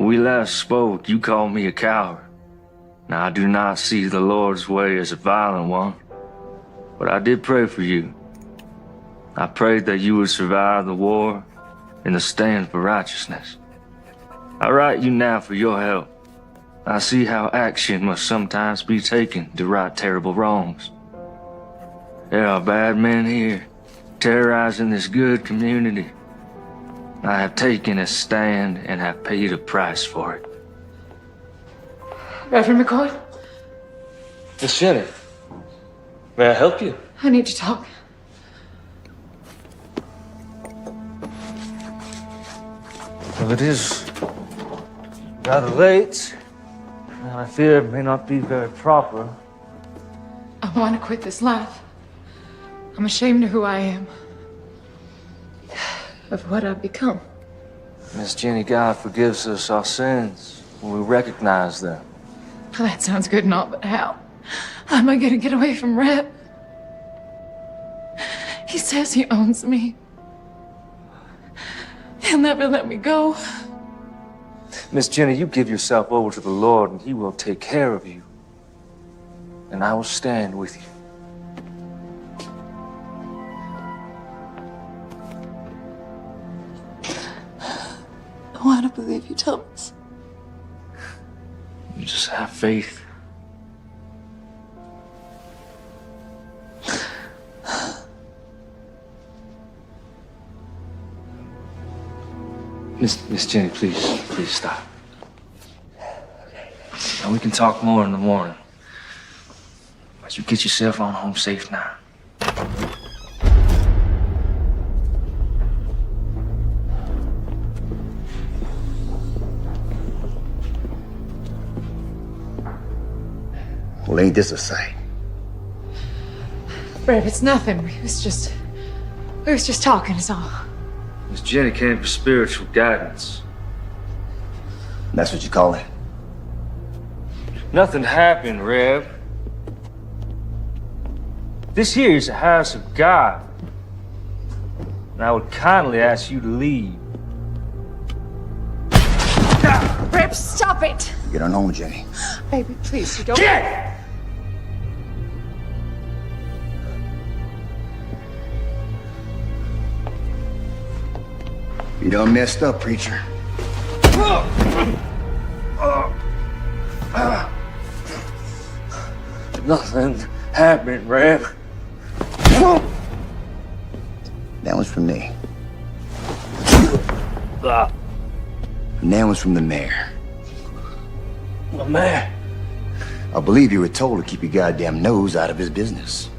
When we last spoke, you called me a coward. Now, I do not see the Lord's way as a violent one, but I did pray for you. I prayed that you would survive the war and the stand for righteousness. I write you now for your help. I see how action must sometimes be taken to right terrible wrongs. There are bad men here, terrorizing this good community. I have taken a stand and have paid a price for it. Reverend McCord? Miss Jenny, may I help you? I need to talk. Well, it is rather late, and I fear it may not be very proper. I want to quit this life. I'm ashamed of who I am. Of what I've become. Miss Jenny, God forgives us our sins when we recognize them. Well, that sounds good and all, but how? How am I gonna get away from Reb? He says he owns me. He'll never let me go. Miss Jenny, you give yourself over to the Lord and He will take care of you. And I will stand with you. I want to believe you, Thomas. You just have faith. Miss Jenny, please stop. And we can talk more in the morning. But you get yourself on home safe now. Well, ain't this a sight? Reb, it's nothing. We was just talking, is all. Miss Jenny came for spiritual guidance. That's what you call it? Nothing happened, Reb. This here is a house of God. And I would kindly ask you to leave. Reb, stop it! Get on home, Jenny. Baby, please, you don't... Get! You done messed up, preacher. Nothing happened, Reb. That one's from me. Ah, And that one's from the mayor. my man. I believe you were told to keep your goddamn nose out of his business.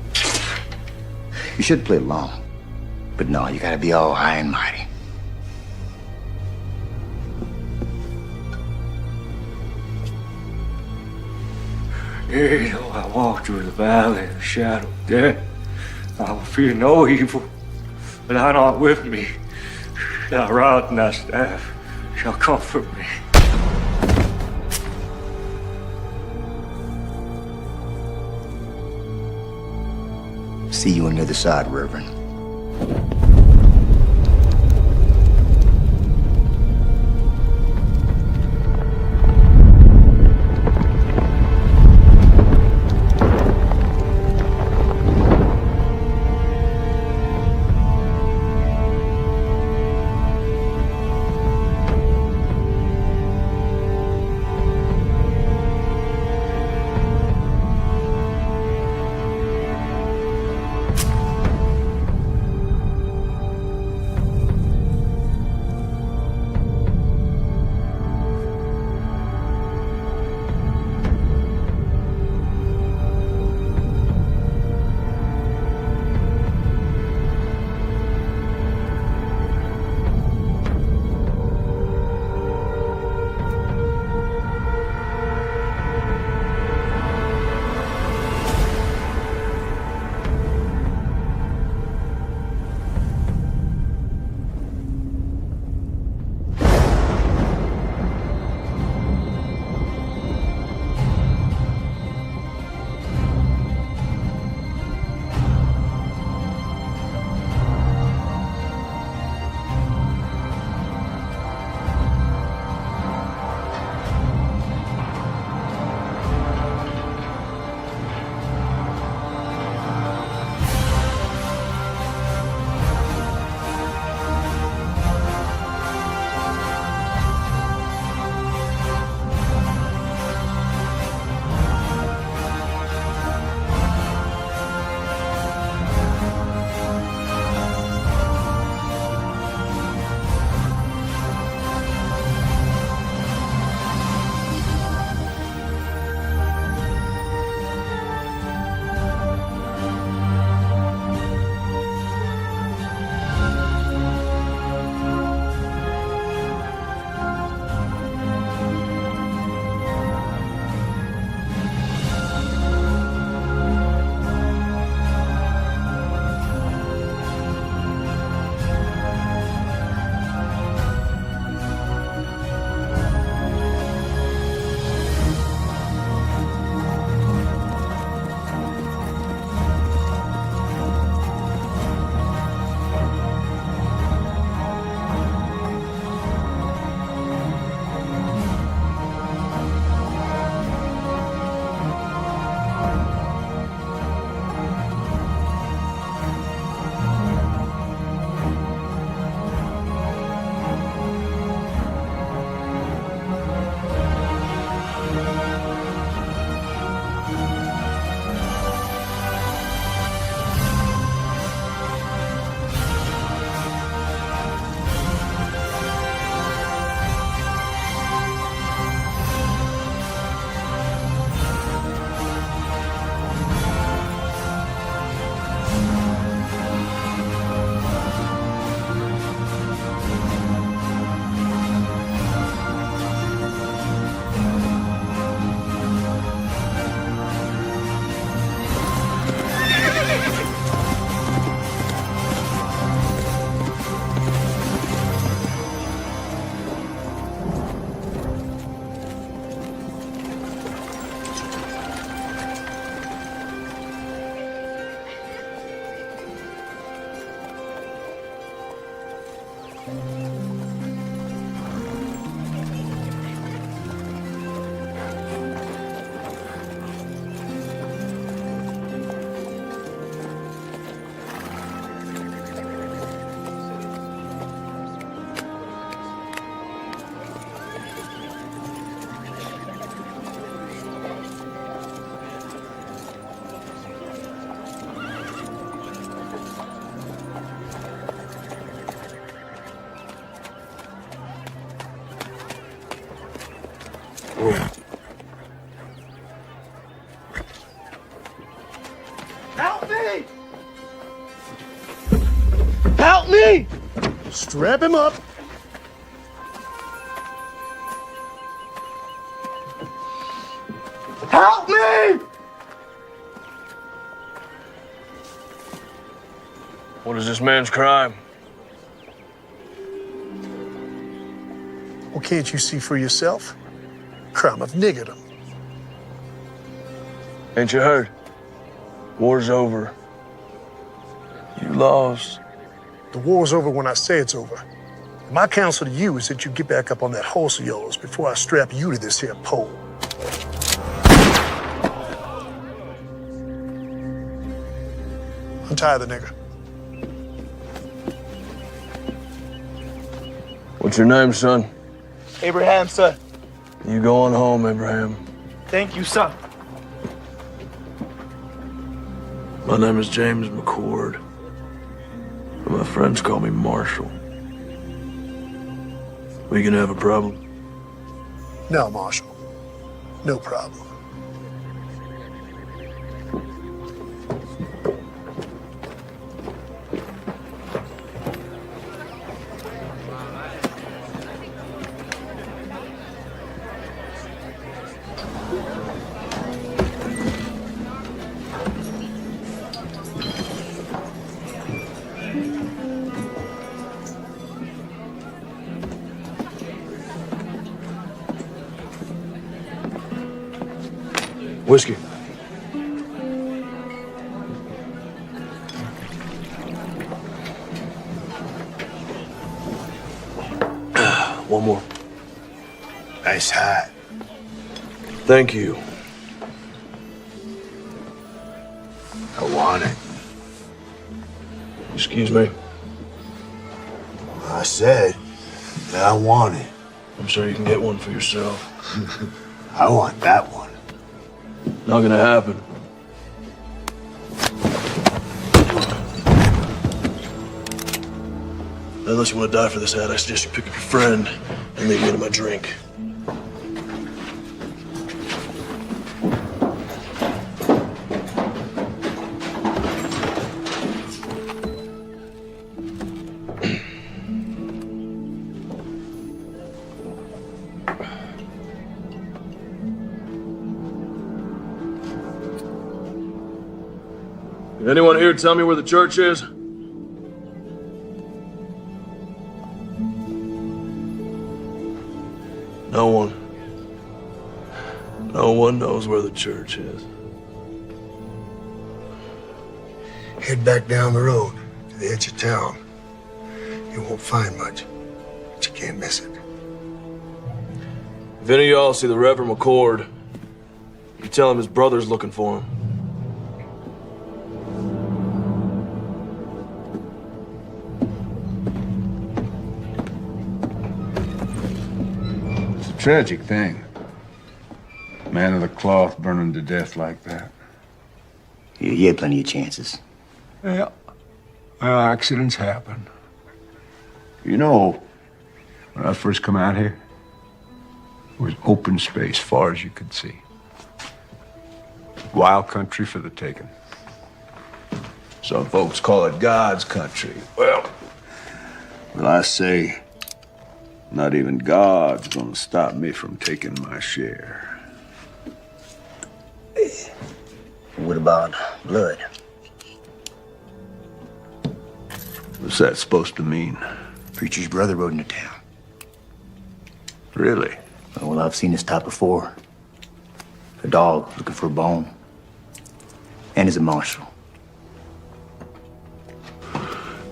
You should play along. But no, you gotta be all high and mighty. Yea, though I walk through the valley of the shadow of death, I will fear no evil, but thou art with me. Thy rod and thy staff shall comfort me. See you on the other side, Reverend. Help me! Help me! Strap him up. Help me! What is this man's crime? Well, can't you see for yourself? Crime of niggerdom. Ain't you heard? War's over. You lost. The war's over when I say it's over. My counsel to you is that you get back up on that horse of yours before I strap you to this here pole. Untie the nigger. What's your name, son? Abraham, sir. You going home, Abraham. Thank you, sir. My name is James McCord. But my friends call me Marshal. We gonna have a problem? No, Marshal. No problem. Whiskey. One more. Nice hat. Thank you. I want it. Excuse me. I said that I want it. I'm sure you can get one for yourself. I want that one. Not gonna happen. Unless you want to die for this hat, I suggest you pick up your friend and leave me to my drink. Can anyone here tell me where the church is? No one. No one knows where the church is. Head back down the road to the edge of town. You won't find much, but you can't miss it. If any of y'all see the Reverend McCord, you tell him his brother's looking for him. Tragic thing. Man of the cloth burning to death like that. Yeah, you had plenty of chances. Yeah. Well, accidents happen. You know, when I first come out here, it was open space far as you could see. Wild country for the taking. Some folks call it God's country. Well, I say, not even God's gonna stop me from taking my share. What about blood? What's that supposed to mean? Preacher's brother rode into town. Really? Well, I've seen this type before. A dog looking for a bone. And he's a marshal.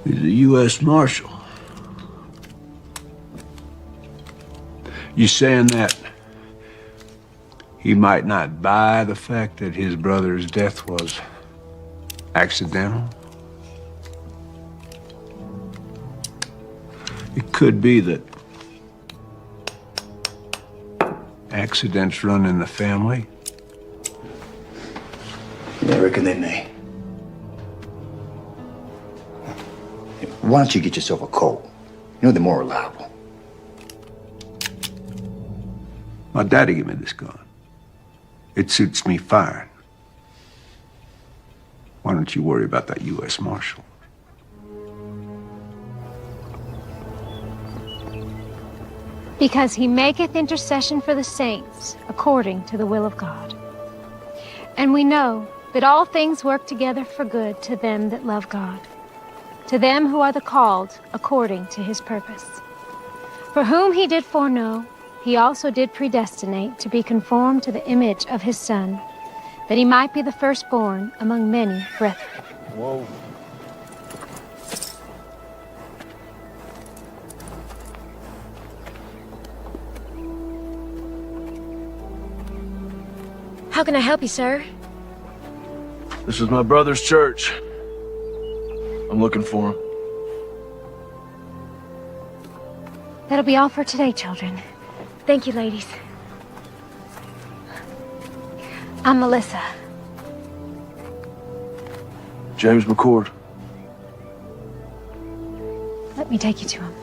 He's a US Marshal. You saying that he might not buy the fact that his brother's death was accidental? It could be that accidents run in the family. Yeah, I reckon they may. Why don't you get yourself a Colt? You know they're more reliable. My daddy gave me this gun. It suits me fine. Why don't you worry about that US Marshal? Because he maketh intercession for the saints, according to the will of God. And we know that all things work together for good to them that love God, to them who are the called according to his purpose. For whom he did foreknow, he also did predestinate to be conformed to the image of his Son, that he might be the firstborn among many brethren. Whoa. How can I help you, sir? This is my brother's church. I'm looking for him. That'll be all for today, children. Thank you, ladies. I'm Melissa. James McCord. Let me take you to him.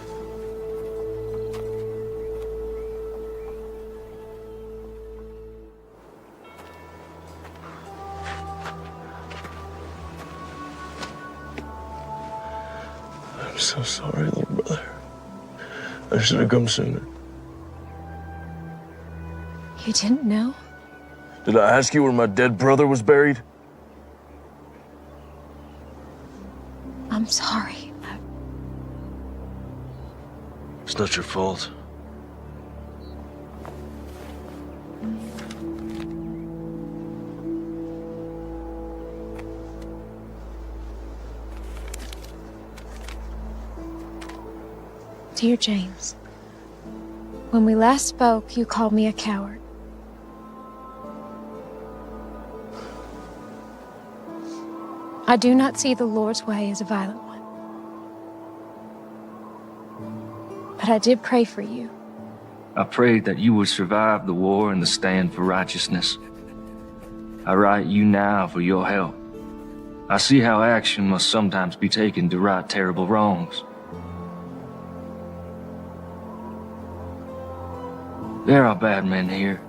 I'm so sorry, little brother. I should have come sooner. You didn't know? Did I ask you where my dead brother was buried? I'm sorry. It's not your fault. Dear James, when we last spoke, you called me a coward. I do not see the Lord's way as a violent one. But I did pray for you. I prayed that you would survive the war and the stand for righteousness. I write you now for your help. I see how action must sometimes be taken to right terrible wrongs. There are bad men here,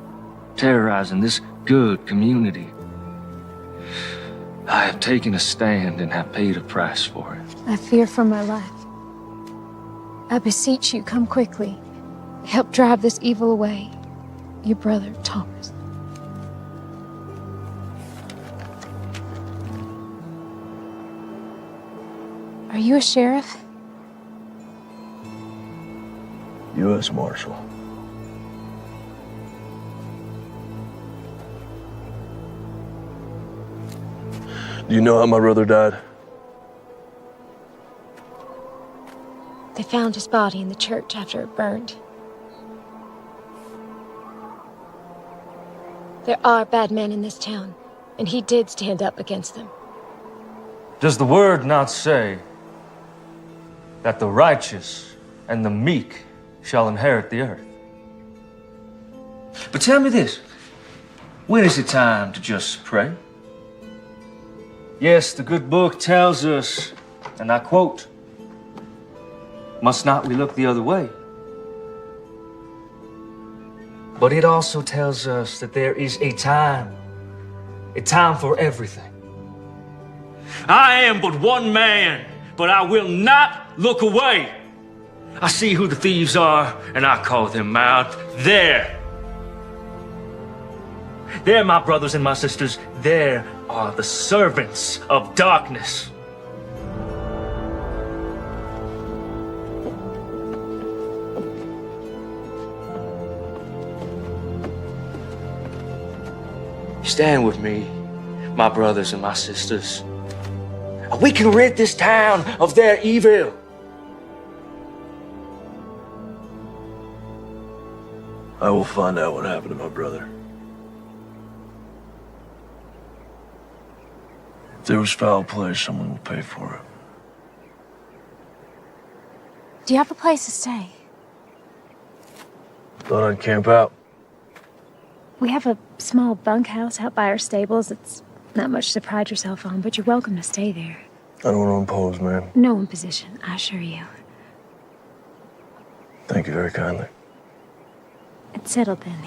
terrorizing this good community. I have taken a stand and have paid a price for it. I fear for my life. I beseech you, come quickly. Help drive this evil away. Your brother, Thomas. Are you a sheriff? US Marshal. Do you know how my brother died? They found his body in the church after it burned. There are bad men in this town, and he did stand up against them. Does the word not say that the righteous and the meek shall inherit the earth? But tell me this, when is it time to just pray? Yes, the good book tells us, and I quote, "Must not we look the other way?" But it also tells us that there is a time for everything. I am but one man, but I will not look away. I see who the thieves are, and I call them out. There, my brothers and my sisters, there are the servants of darkness. Stand with me, my brothers and my sisters. We can rid this town of their evil. I will find out what happened to my brother. If there was foul play, someone will pay for it. Do you have a place to stay? Thought I'd camp out. We have a small bunkhouse out by our stables. It's not much to pride yourself on, but you're welcome to stay there. I don't want to impose, ma'am. No imposition, I assure you. Thank you very kindly. It's settled then.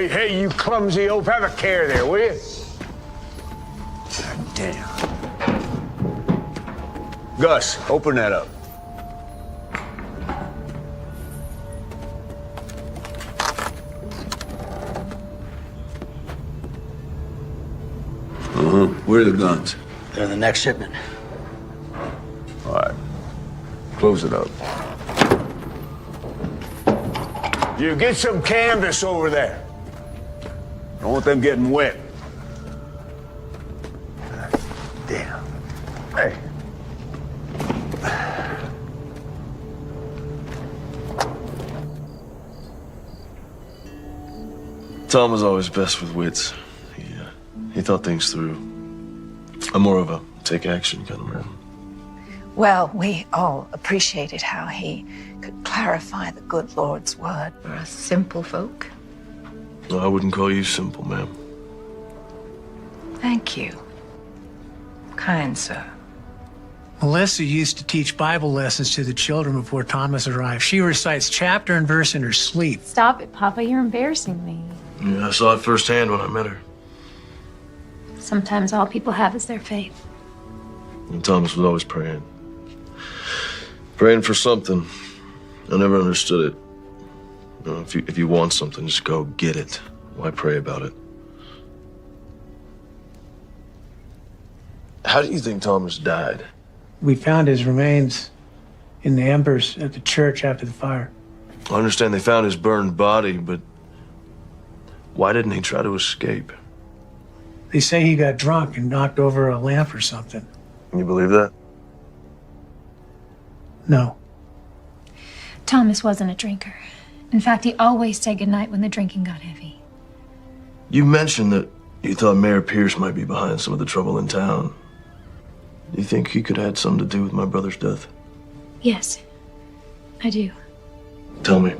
Hey, you clumsy oaf, have a care there, will you? Damn. Gus, open that up. Where are the guns? They're in the next shipment. All right. Close it up. You get some canvas over there. Don't want them getting wet. Damn. Hey. Tom was always best with wits. He thought things through. I'm more of a take action kind of man. Well, we all appreciated how he could clarify the good Lord's word. For us simple folk. No, I wouldn't call you simple, ma'am. Thank you, kind sir. Melissa used to teach Bible lessons to the children before Thomas arrived. She recites chapter and verse in her sleep. Stop it, Papa. You're embarrassing me. Yeah, I saw it firsthand when I met her. Sometimes all people have is their faith. And Thomas was always praying. Praying for something. I never understood it. You know, if you want something, just go get it. Why pray about it? How do you think Thomas died? We found his remains in the embers at the church after the fire. I understand they found his burned body, but why didn't he try to escape? They say he got drunk and knocked over a lamp or something. You believe that? No. Thomas wasn't a drinker. In fact, he always said goodnight when the drinking got heavy. You mentioned that you thought Mayor Pierce might be behind some of the trouble in town. Do you think he could have had something to do with my brother's death? Yes, I do. Tell me.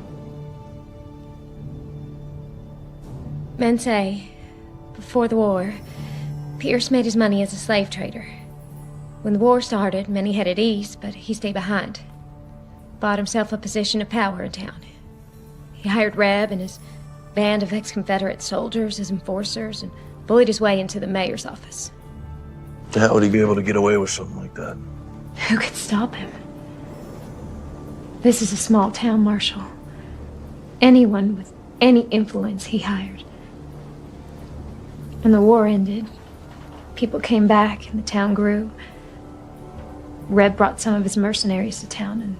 Men say, before the war, Pierce made his money as a slave trader. When the war started, many headed east, but he stayed behind. Bought himself a position of power in town. He hired Reb and his band of ex-Confederate soldiers as enforcers and bullied his way into the mayor's office. How would he be able to get away with something like that? Who could stop him? This is a small town, Marshal. Anyone with any influence he hired. When the war ended, people came back and the town grew. Reb brought some of his mercenaries to town, and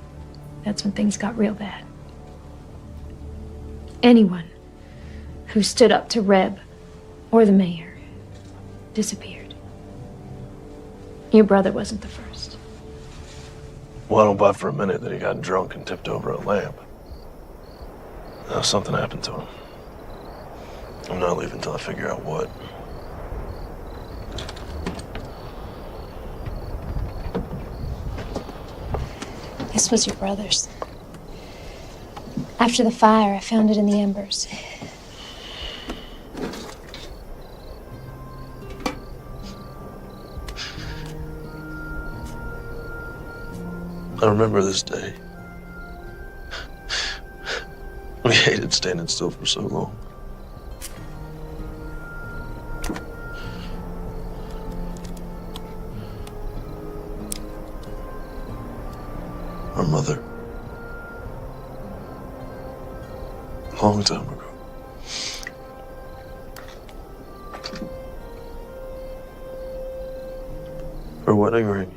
that's when things got real bad. Anyone who stood up to Reb or the mayor disappeared. Your brother wasn't the first. Well, I don't buy for a minute that he got drunk and tipped over a lamp. Now, something happened to him. I'm not leaving until I figure out what. This was your brother's. After the fire, I found it in the embers. I remember this day. We hated standing still for so long. Our mother. A long time ago. Her wedding ring.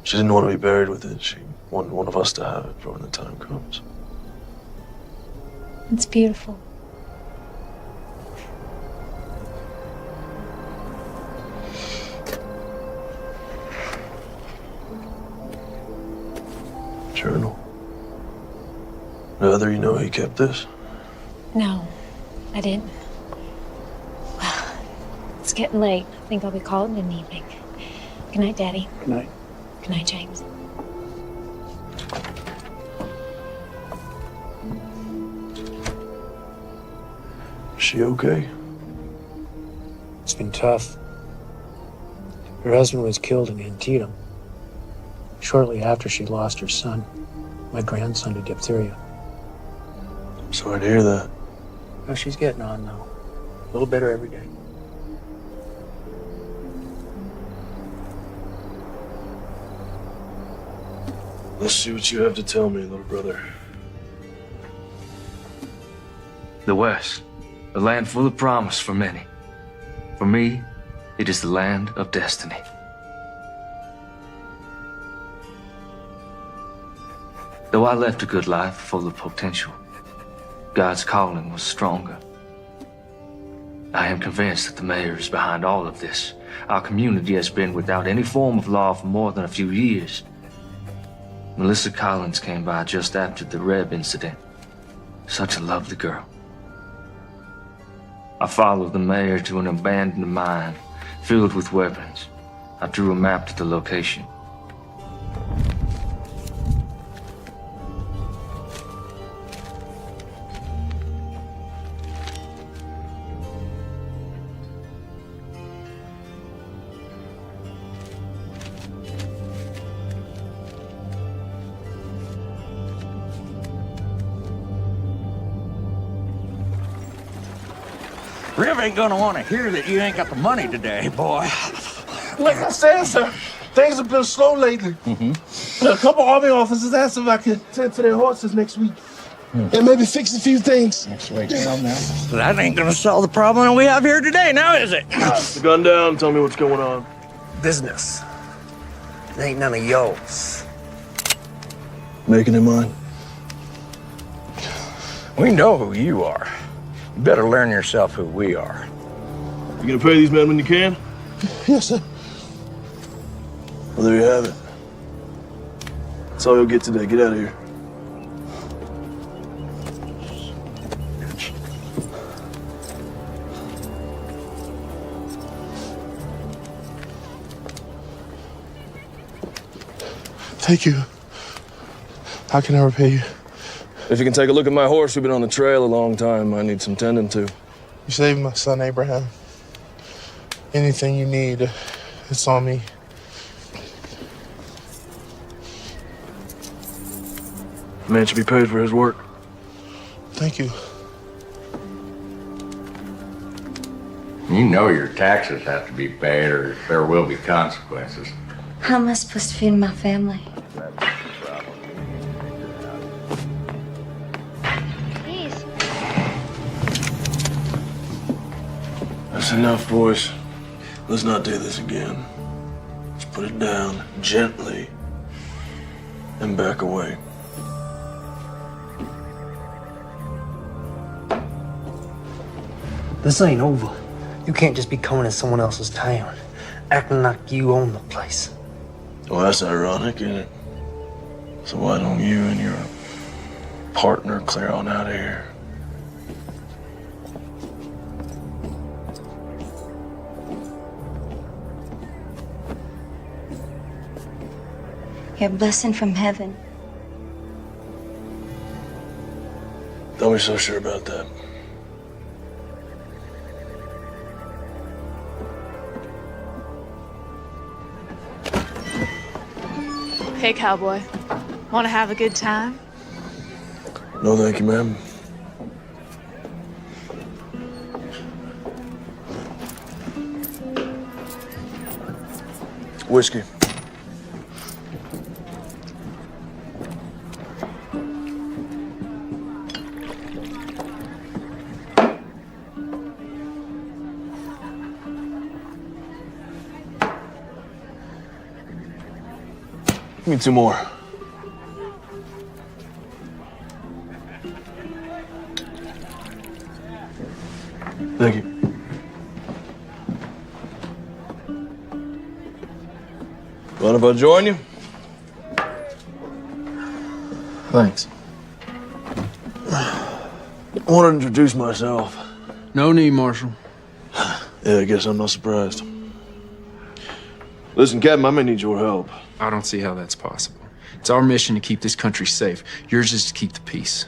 She didn't want to be buried with it. She wanted one of us to have it for when the time comes. It's beautiful. Journal. The other you know he kept this? No, I didn't. Well, it's getting late. I think I'll be calling it an evening. Good night, Daddy. Good night. Good night, James. Is she okay? It's been tough. Her husband was killed in Antietam. Shortly after she lost her son, my grandson, to diphtheria. I'm sorry to hear that. Well, she's getting on now. A little better every day. Let's see what you have to tell me, little brother. The West, a land full of promise for many. For me, it is the land of destiny. Though I left a good life full of potential, God's calling was stronger. I am convinced that the mayor is behind all of this. Our community has been without any form of law for more than a few years. Melissa Collins came by just after the Reb incident. Such a lovely girl. I followed the mayor to an abandoned mine filled with weapons. I drew a map to the location. Rev ain't gonna want to hear that you ain't got the money today, boy. Like I said, sir, things have been slow lately. A couple army officers asked if I could tend to their horses next week. And maybe fix a few things. That ain't gonna solve the problem we have here today, now is it? Put the gun down, tell me what's going on. Business. It ain't none of yours. Making it mine. We know who you are. You better learn yourself who we are. You gonna pay these men when you can? Yes, sir. Well, there you have it. That's all you'll get today. Get out of here. Thank you. How can I repay you? If you can take a look at my horse, we've been on the trail a long time. I need some tending to. You saved my son, Abraham. Anything you need, it's on me. The man should be paid for his work. Thank you. You know your taxes have to be paid or there will be consequences. How am I supposed to feed my family? Please. That's enough, boys. Let's not do this again. Let's put it down gently and back away. This ain't over. You can't just be coming in someone else's town, acting like you own the place. Well, that's ironic, isn't it? So why don't you and your partner clear on out of here? You're a blessing from heaven. Don't be so sure about that. Hey, cowboy. Want to have a good time? No, thank you, ma'am. Whiskey. Give me 2 more. Thank you. Mind if I join you? Thanks. I want to introduce myself. No need, Marshal. Yeah, I guess I'm not surprised. Listen, Captain, I may need your help. I don't see how that's possible. It's our mission to keep this country safe. Yours is to keep the peace.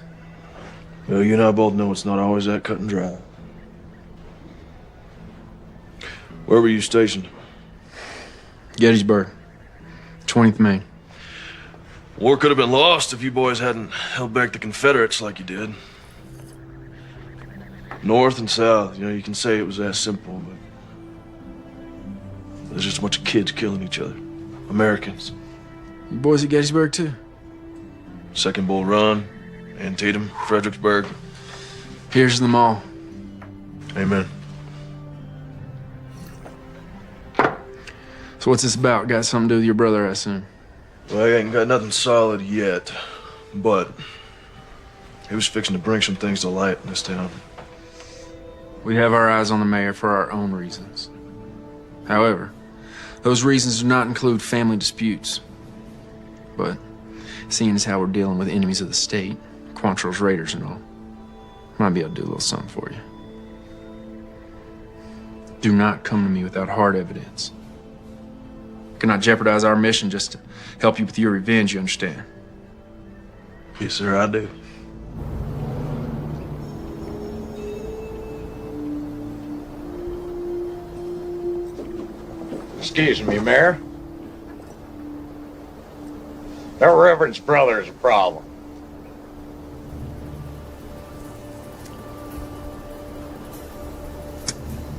Well, you and I both know it's not always that cut and dry. Where were you stationed? Gettysburg, 20th Maine. War could have been lost if you boys hadn't held back the Confederates like you did. North and South, you can say it was that simple, but there's just a bunch of kids killing each other. Americans. You boys at Gettysburg, too? Second Bull Run, Antietam, Fredericksburg. Here's to them all. Amen. So what's this about? Got something to do with your brother, I assume? Well, I ain't got nothing solid yet, but he was fixing to bring some things to light in this town. We have our eyes on the mayor for our own reasons. However, those reasons do not include family disputes. But seeing as how we're dealing with enemies of the state, Quantrill's raiders and all, might be able to do a little something for you. Do not come to me without hard evidence. Cannot jeopardize our mission just to help you with your revenge, you understand? Yes, sir, I do. Excuse me, Mayor. Their reverend's brother is a problem.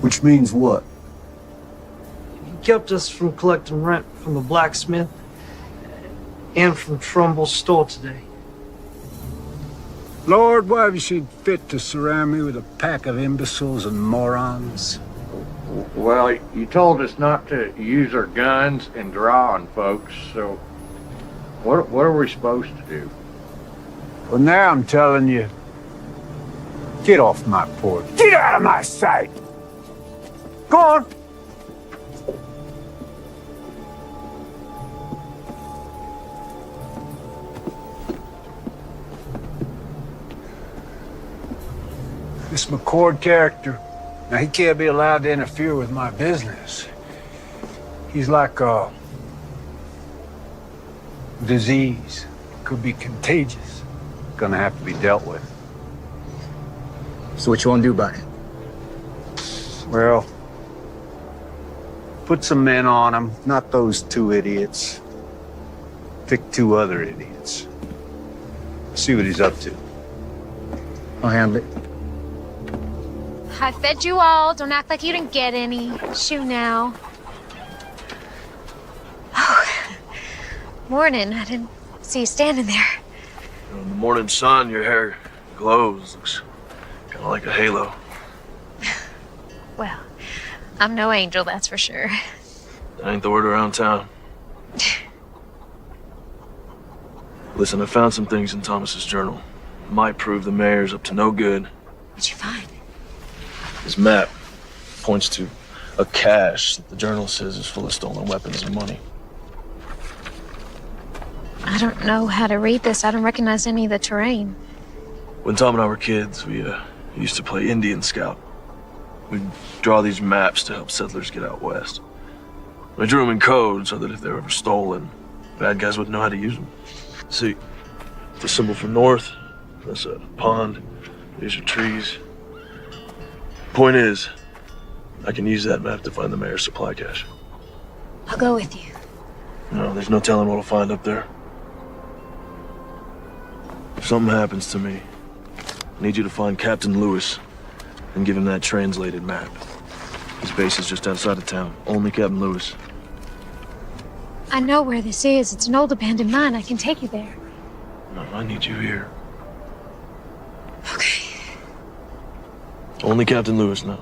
Which means what? He kept us from collecting rent from the blacksmith and from Trumbull's store today. Lord, why have you seen fit to surround me with a pack of imbeciles and morons? Well, you told us not to use our guns and draw on folks, so what are we supposed to do? Well, now I'm telling you, get off my porch. Get out of my sight! Go on! This McCord character, now he can't be allowed to interfere with my business. He's like a disease. Could be contagious. Gonna have to be dealt with. So what you want to do about it? Well, put some men on him. Not those two idiots. Pick two other idiots. See what he's up to. I'll handle it. I fed you all. Don't act like you didn't get any. Shoo now. Oh, morning. I didn't see you standing there. In the morning sun, your hair glows. Looks kind of like a halo. Well, I'm no angel, that's for sure. That ain't the word around town. Listen, I found some things in Thomas's journal. Might prove the mayor's up to no good. What'd you find? His map points to a cache that the journal says is full of stolen weapons and money. I don't know how to read this. I don't recognize any of the terrain. When Tom and I were kids, we used to play Indian Scout. We'd draw these maps to help settlers get out west. We drew them in code so that if they were ever stolen, bad guys wouldn't know how to use them. See, the symbol for north, that's a pond. These are trees. Point is, I can use that map to find the mayor's supply cache. I'll go with you. No, there's no telling what I'll find up there. If something happens to me, I need you to find Captain Lewis and give him that translated map. His base is just outside of town. Only Captain Lewis. I know where this is. It's an old abandoned mine. I can take you there. No, I need you here. Okay. Only Captain Lewis now.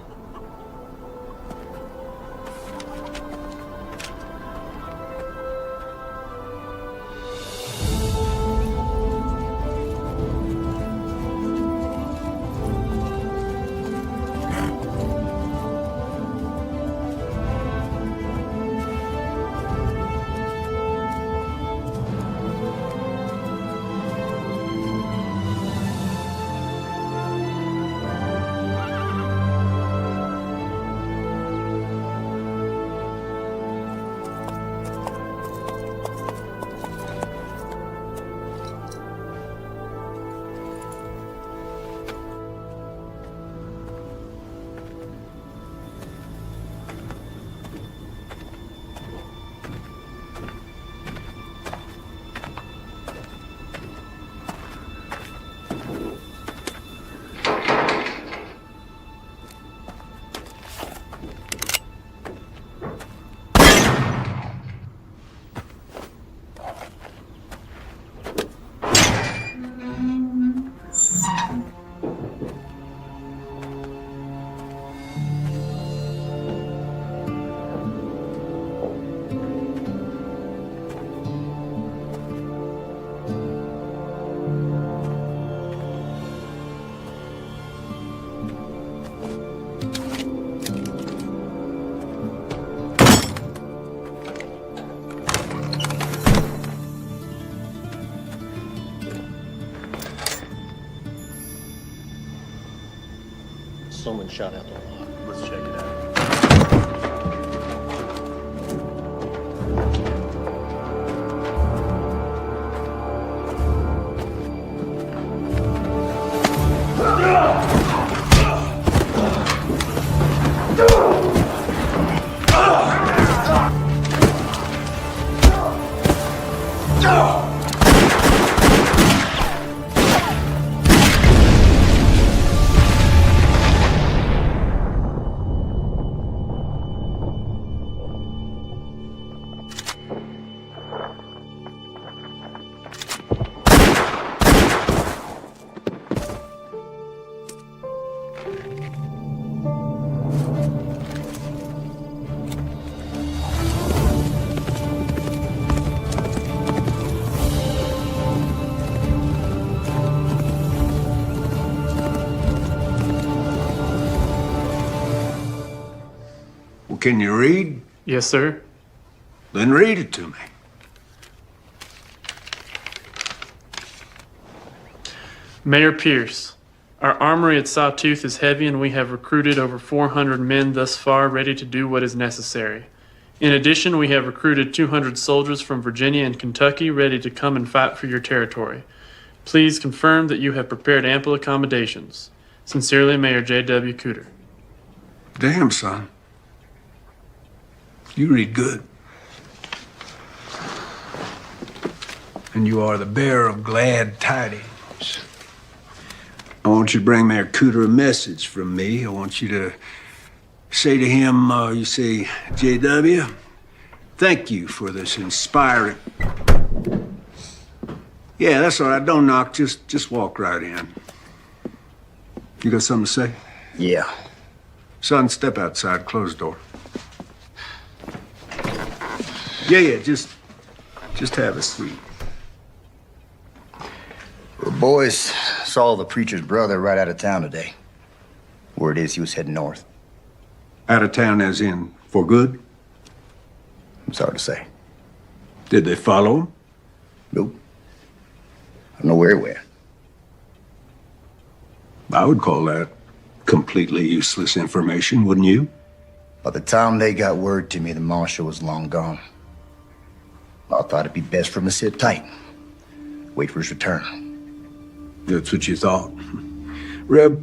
been shot out a lot. Let's check it out. Can you read? Yes, sir. Then read it to me. Mayor Pierce, our armory at Sawtooth is heavy and we have recruited over 400 men thus far ready to do what is necessary. In addition, we have recruited 200 soldiers from Virginia and Kentucky ready to come and fight for your territory. Please confirm that you have prepared ample accommodations. Sincerely, Mayor J.W. Cooter. Damn, son. You read good. And you are the bearer of glad tidings. I want you to bring Mayor Cooter a message from me. I want you to say to him, you say, J.W., thank you for this inspiring... Yeah, that's all right. Don't knock. Just walk right in. You got something to say? Yeah. Son, step outside. Close the door. Yeah, just have a seat. The boys saw the preacher's brother right out of town today. Word is he was heading north. Out of town as in for good? It's hard to say. Did they follow him? Nope. I don't know where he went. I would call that completely useless information, wouldn't you? By the time they got word to me, the Marshal was long gone. I thought it'd be best for him to sit tight. Wait for his return. That's what you thought. Reb,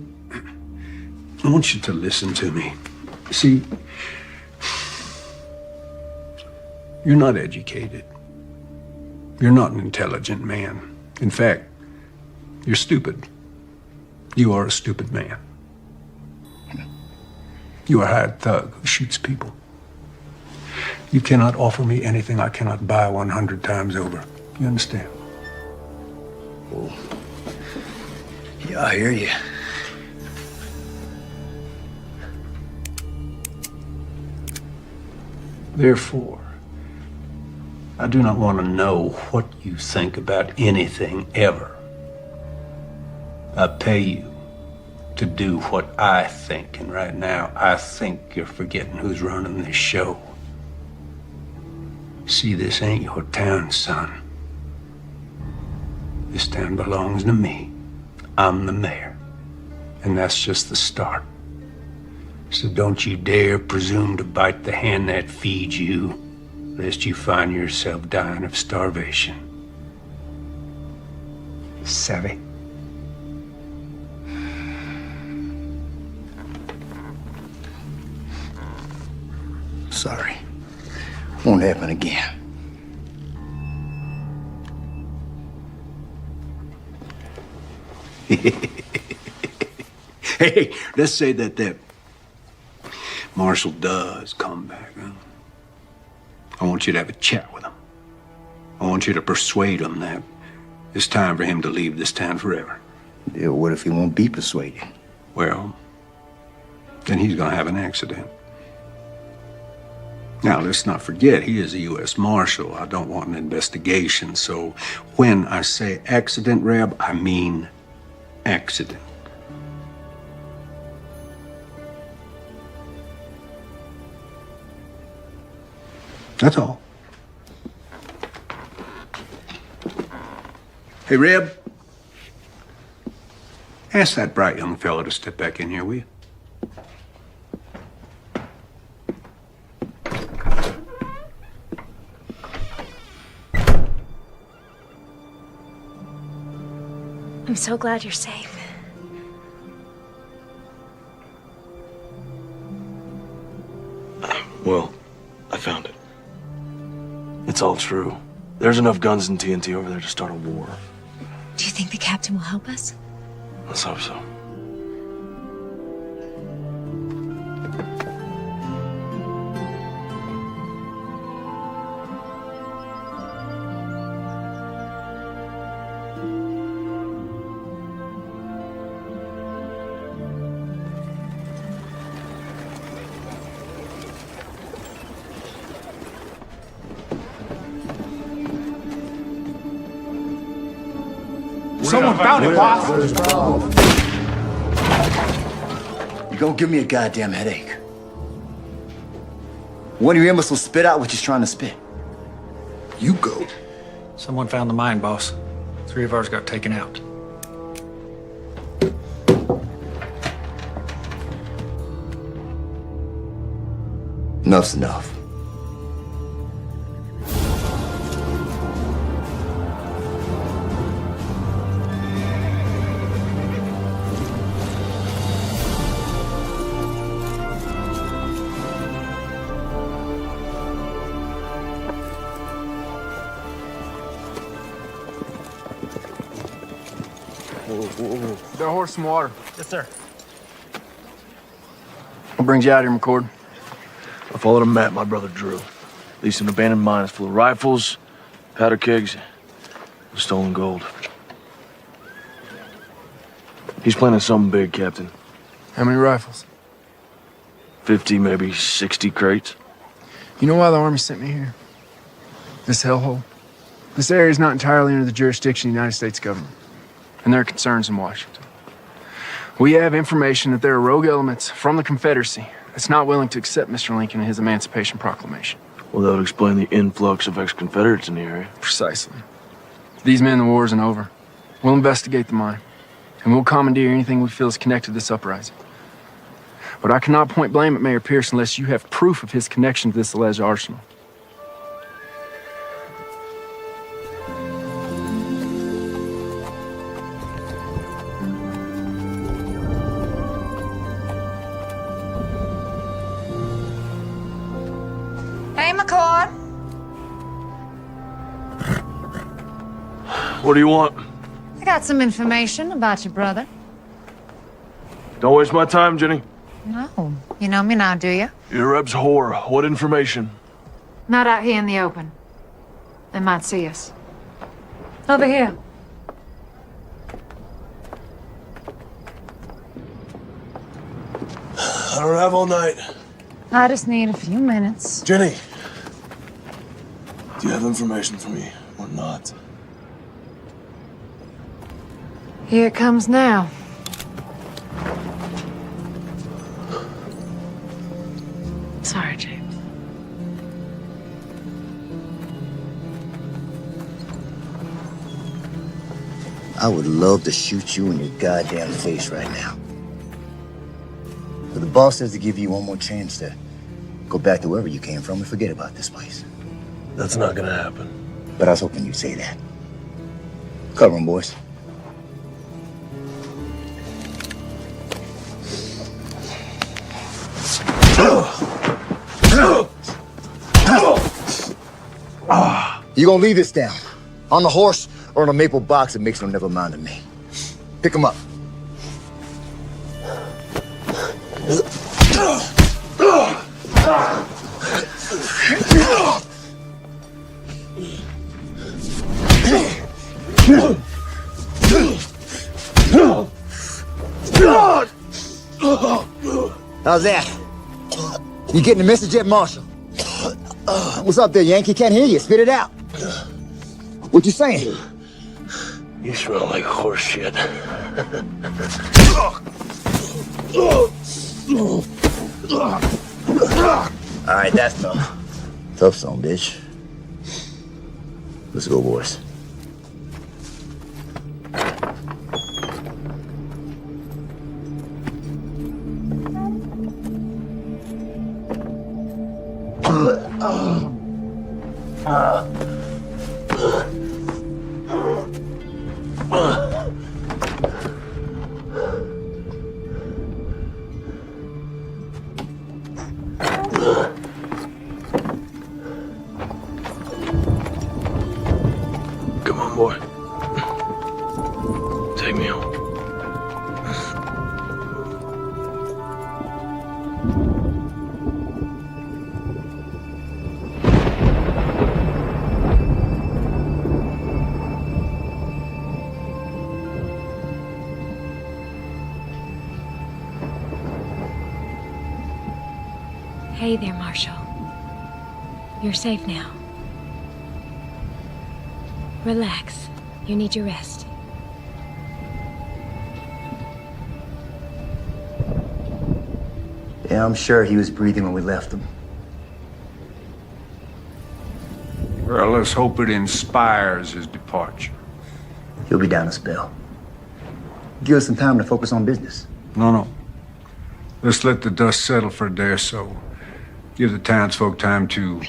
I want you to listen to me. See, you're not educated. You're not an intelligent man. In fact, you're stupid. You are a stupid man. You are a hired thug who shoots people. You cannot offer me anything I cannot buy 100 times over. You understand? Oh. Yeah, I hear you. Therefore, I do not want to know what you think about anything ever. I pay you to do what I think, and right now, I think you're forgetting who's running this show. See, this ain't your town, son. This town belongs to me. I'm the mayor. And that's just the start. So don't you dare presume to bite the hand that feeds you, lest you find yourself dying of starvation. Savvy? Sorry. Won't happen again. Hey, let's say that Marshal does come back, huh? I want you to have a chat with him. I want you to persuade him that it's time for him to leave this town forever. Yeah, what if he won't be persuaded? Well, then he's gonna have an accident. Now, let's not forget, he is a US Marshal. I don't want an investigation, so when I say accident, Reb, I mean accident. That's all. Hey, Reb, ask that bright young fellow to step back in here, will you? I'm so glad you're safe. Well, I found it. It's all true. There's enough guns and TNT over there to start a war. Do you think the captain will help us? Let's hope so. Someone found it, boss. You gonna give me a goddamn headache. One of your imbeciles spit out what you're trying to spit. You go. Someone found the mine, boss. 3 of ours got taken out. Enough's enough. Got a horse some water. Yes, sir. What brings you out here, McCord? I followed a map my brother drew. Leased an abandoned mine full of rifles, powder kegs, and stolen gold. He's planning something big, Captain. How many rifles? 50, maybe 60 crates. You know why the Army sent me here? This hellhole? This area is not entirely under the jurisdiction of the United States government, and there are concerns in Washington. We have information that there are rogue elements from the Confederacy that's not willing to accept Mr. Lincoln and his Emancipation Proclamation. Well, that would explain the influx of ex-Confederates in the area. Precisely. For these men, the war isn't over. We'll investigate the mine, and we'll commandeer anything we feel is connected to this uprising. But I cannot point blame at Mayor Pierce unless you have proof of his connection to this alleged arsenal. Hey, McCord. What do you want? I got some information about your brother. Don't waste my time, Jenny. No, you know me now, do you? You're Reb's whore. What information? Not out here in the open. They might see us. Over here. I don't have all night. I just need a few minutes. Jenny, do you have information for me or not? Here it comes now. Sorry, James. I would love to shoot you in your goddamn face right now. But the boss says to give you one more chance to go back to wherever you came from and forget about this place. That's not gonna happen. But I was hoping you'd say that. Cover 'em, boys. You gonna leave this down? On the horse or in a maple box that makes no never mind to me? Pick 'em up. How's that? You getting the message yet, Marshal? What's up there, Yankee? Can't hear you. Spit it out. What you saying? You smell like horse shit. All right, that's enough. Tough song, bitch. Let's go, boys. Come on, boy. Take me home. Hey there, Marshal. You're safe now. Relax. You need your rest. Yeah, I'm sure he was breathing when we left him. Well, let's hope it inspires his departure. He'll be down a spell. Give us some time to focus on business. No. Let's let the dust settle for a day or so. Give the townsfolk time to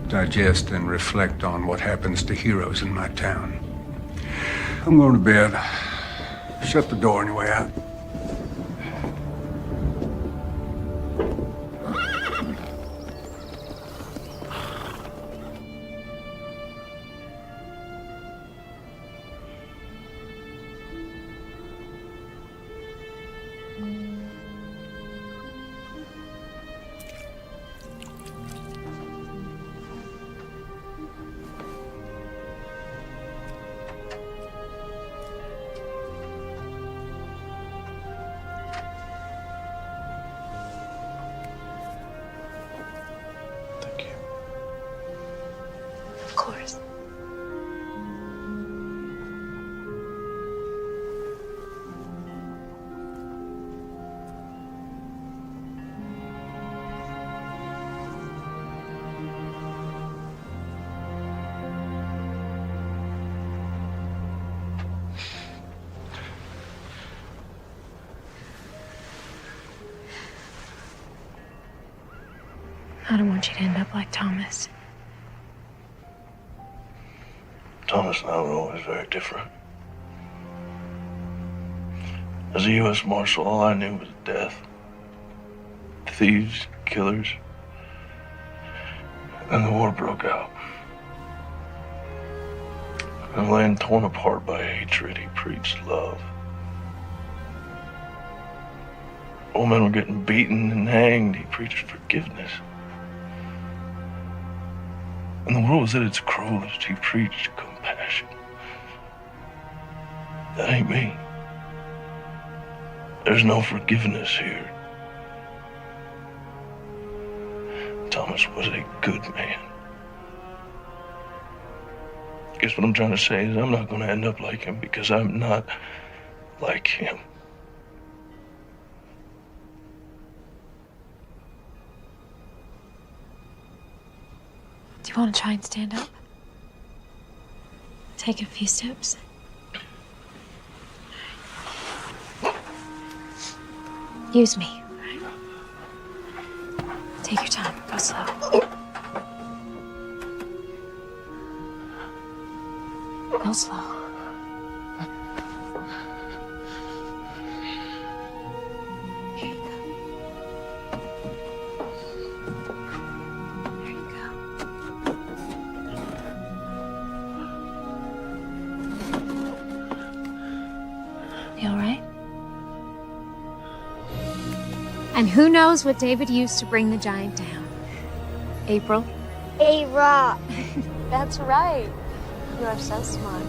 digest and reflect on what happens to heroes in my town. I'm going to bed. Shut the door on your way out. Of course. I don't want you to end up like Thomas. Thomas and I were always very different. As a US Marshal, all I knew was death. Thieves, killers. And the war broke out. And land torn apart by hatred, he preached love. Old men were getting beaten and hanged, he preached forgiveness. And the world was at its cruelest, he preached compassion. That ain't me. There's no forgiveness here. Thomas was a good man. Guess what I'm trying to say is I'm not going to end up like him because I'm not like him. Do you want to try and stand up? Take a few steps. Use me. Take your time. Go slow. Go slow. Here you go. Here you go. You all right? And who knows what David used to bring the giant down? April? A rock. That's right. You are so smart.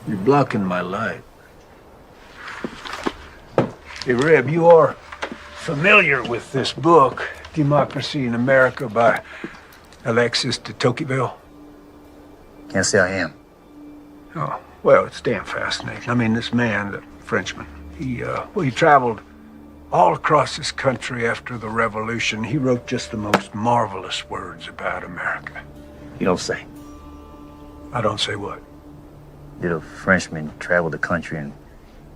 You're blocking my light. Hey, Reb, you are familiar with this book, Democracy in America by Alexis de Tocqueville? Can't say I am. Oh, well, it's damn fascinating. I mean, this man, the Frenchman, he traveled all across this country after the Revolution. He wrote just the most marvelous words about America. You don't say. I don't say what? Did a Frenchman travel the country and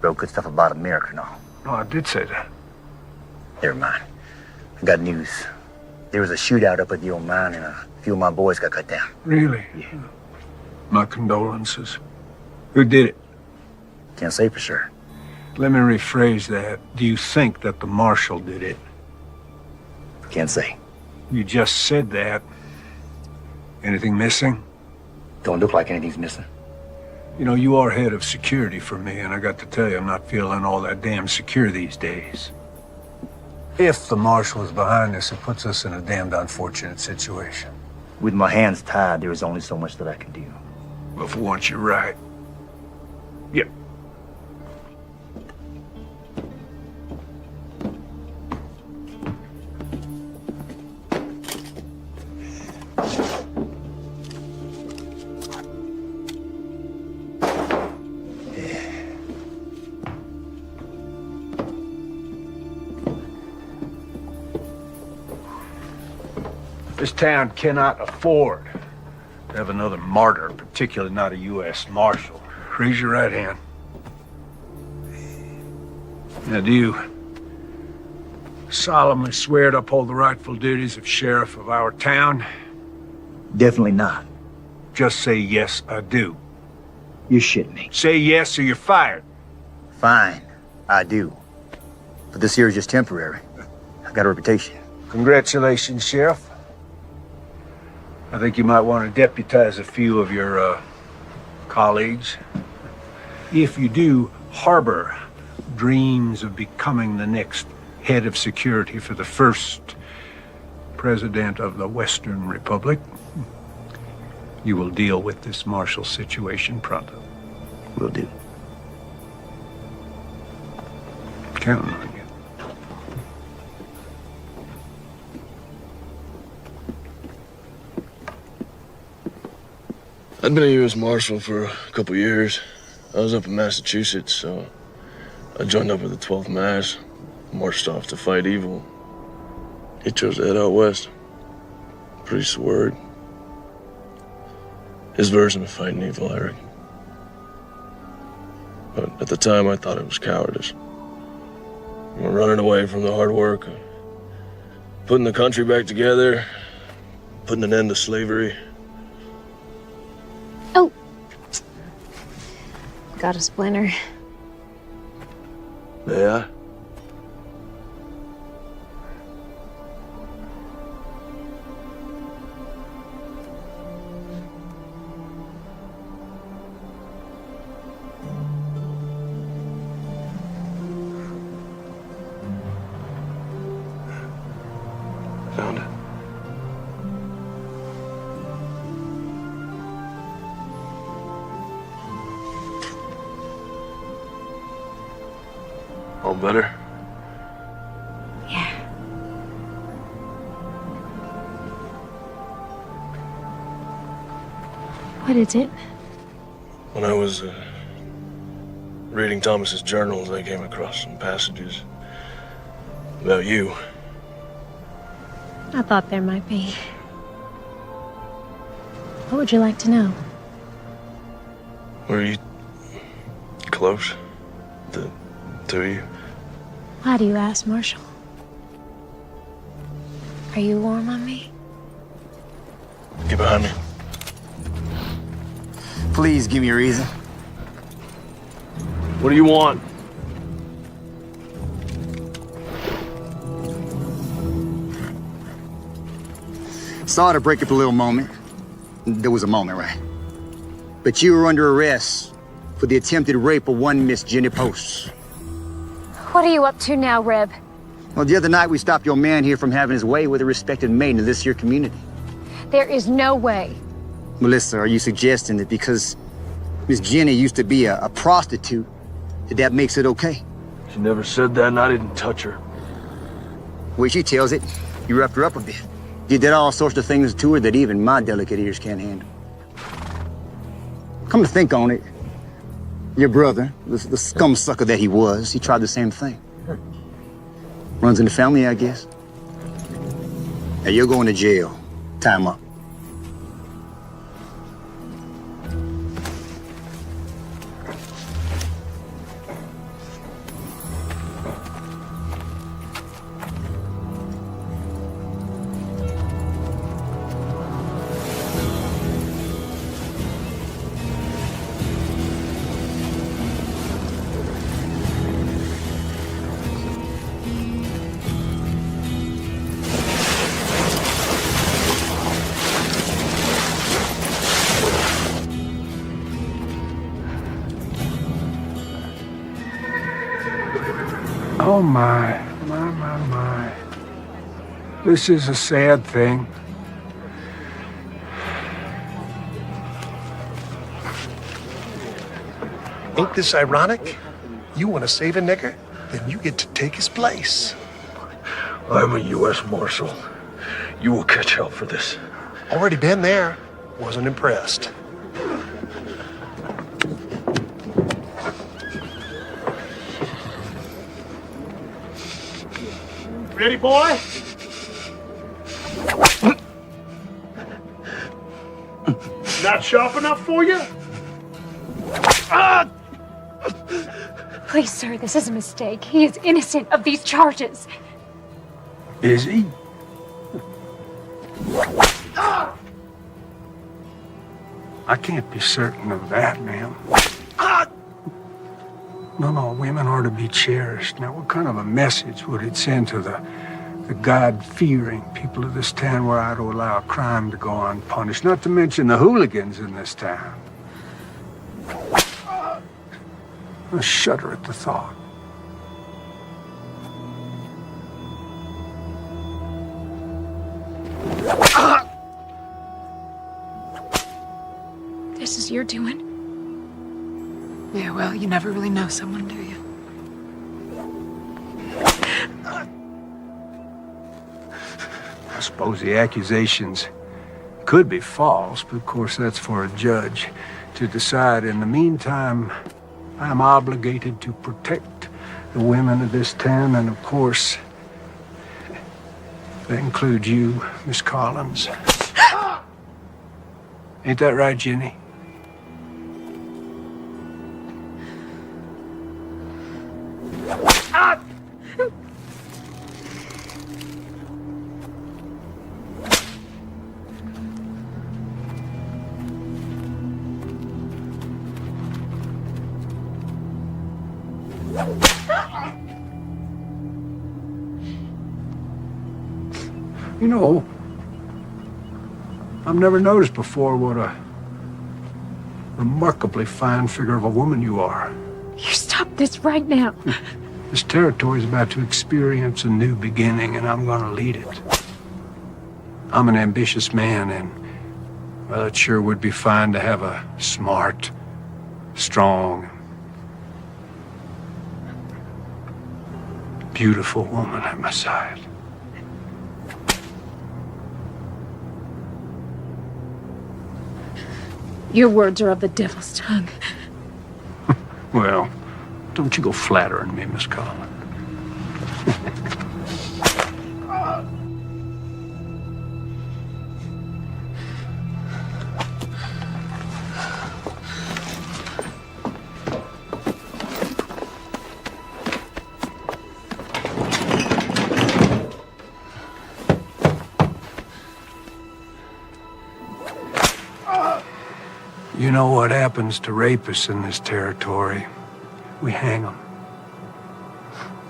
Wrote good stuff about America and all. No, I did say that. Never mind. I got news. There was a shootout up at the old mine, and a few of my boys got cut down. Really? Yeah. My condolences. Who did it? Can't say for sure. Let me rephrase that. Do you think that the Marshal did it? Can't say. You just said that. Anything missing? Don't look like anything's missing. You know, you are head of security for me, and I got to tell you, I'm not feeling all that damn secure these days. If the Marshal is behind this, it puts us in a damned unfortunate situation. With my hands tied, there is only so much that I can do. But for once, you're right. Yep. This town cannot afford to have another martyr, particularly not a US Marshal. Raise your right hand. Now, do you solemnly swear to uphold the rightful duties of sheriff of our town? Definitely not. Just say, yes, I do. You shit me. Say yes or you're fired. Fine, I do. But this here is just temporary. I got a reputation. Congratulations, Sheriff. I think you might want to deputize a few of your colleagues. If you do harbor dreams of becoming the next head of security for the first president of the Western Republic, you will deal with this Marshal situation pronto. Will do. Counting on you. I'd been a US Marshal for a couple years. I was up in Massachusetts, so I joined up with the 12th Mass, marched off to fight evil. He chose to head out west. Priest's word. His version of fighting evil, I reckon. But at the time, I thought it was cowardice. We're running away from the hard work, putting the country back together, putting an end to slavery. Oh! Got a splinter. Yeah? Found it. All better? Yeah. What is it? When I was reading Thomas's journals, I came across some passages about you. I thought there might be. What would you like to know? Were you close? The two of you? Why do you ask, Marshal? Are you warm on me? Get behind me. Please give me a reason. What do you want? Sorry to break up a little moment. There was a moment, right? But you were under arrest for the attempted rape of one Miss Jenny Post. What are you up to now, Reb? Well, the other night we stopped your man here from having his way with a respected maiden of this here community. There is no way. Melissa, are you suggesting that because Miss Jenny used to be a prostitute, that makes it okay? She never said that, and I didn't touch her. Well, she tells it. You roughed her up a bit. You did all sorts of things to her that even my delicate ears can't handle. Come to think on it, your brother, the scum sucker that he was, he tried the same thing. Runs in the family, I guess. Now you're going to jail. Time up. Oh, my. This is a sad thing. Ain't this ironic? You want to save a nigger? Then you get to take his place. I'm a US Marshal. You will catch hell for this. Already been there. Wasn't impressed. Ready, boy? Not sharp enough for you? Please, sir, this is a mistake. He is innocent of these charges. Is he? I can't be certain of that, ma'am. No, women are to be cherished. Now, what kind of a message would it send to the God-fearing people of this town were I to allow crime to go unpunished? Not to mention the hooligans in this town. I shudder at the thought. This is your doing? Yeah, well, you never really know someone, do you? I suppose the accusations could be false, but of course that's for a judge to decide. In the meantime, I'm obligated to protect the women of this town, and of course, that includes you, Miss Collins. Ain't that right, Jenny? You know, I've never noticed before what a remarkably fine figure of a woman you are. You stop this right now. This territory is about to experience a new beginning, and I'm gonna lead it. I'm an ambitious man, and, well, it sure would be fine to have a smart, strong, beautiful woman at my side. Your words are of the devil's tongue. Well, don't you go flattering me, Miss Collins. You know what happens to rapists in this territory? We hang them.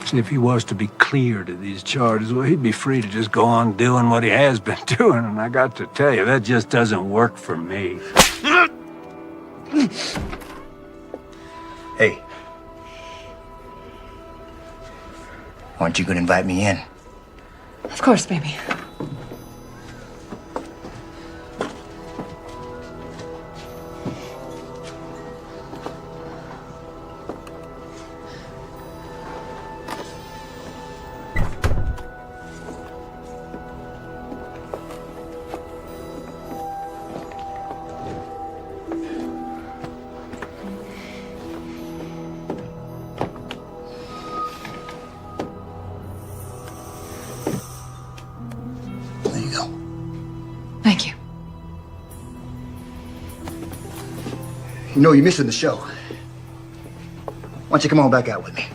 See, if he was to be cleared of these charges, well, he'd be free to just go on doing what he has been doing, and I got to tell you, that just doesn't work for me. Hey. Aren't you gonna invite me in? Of course, baby. Thank you. You know you're missing the show. Why don't you come on back out with me?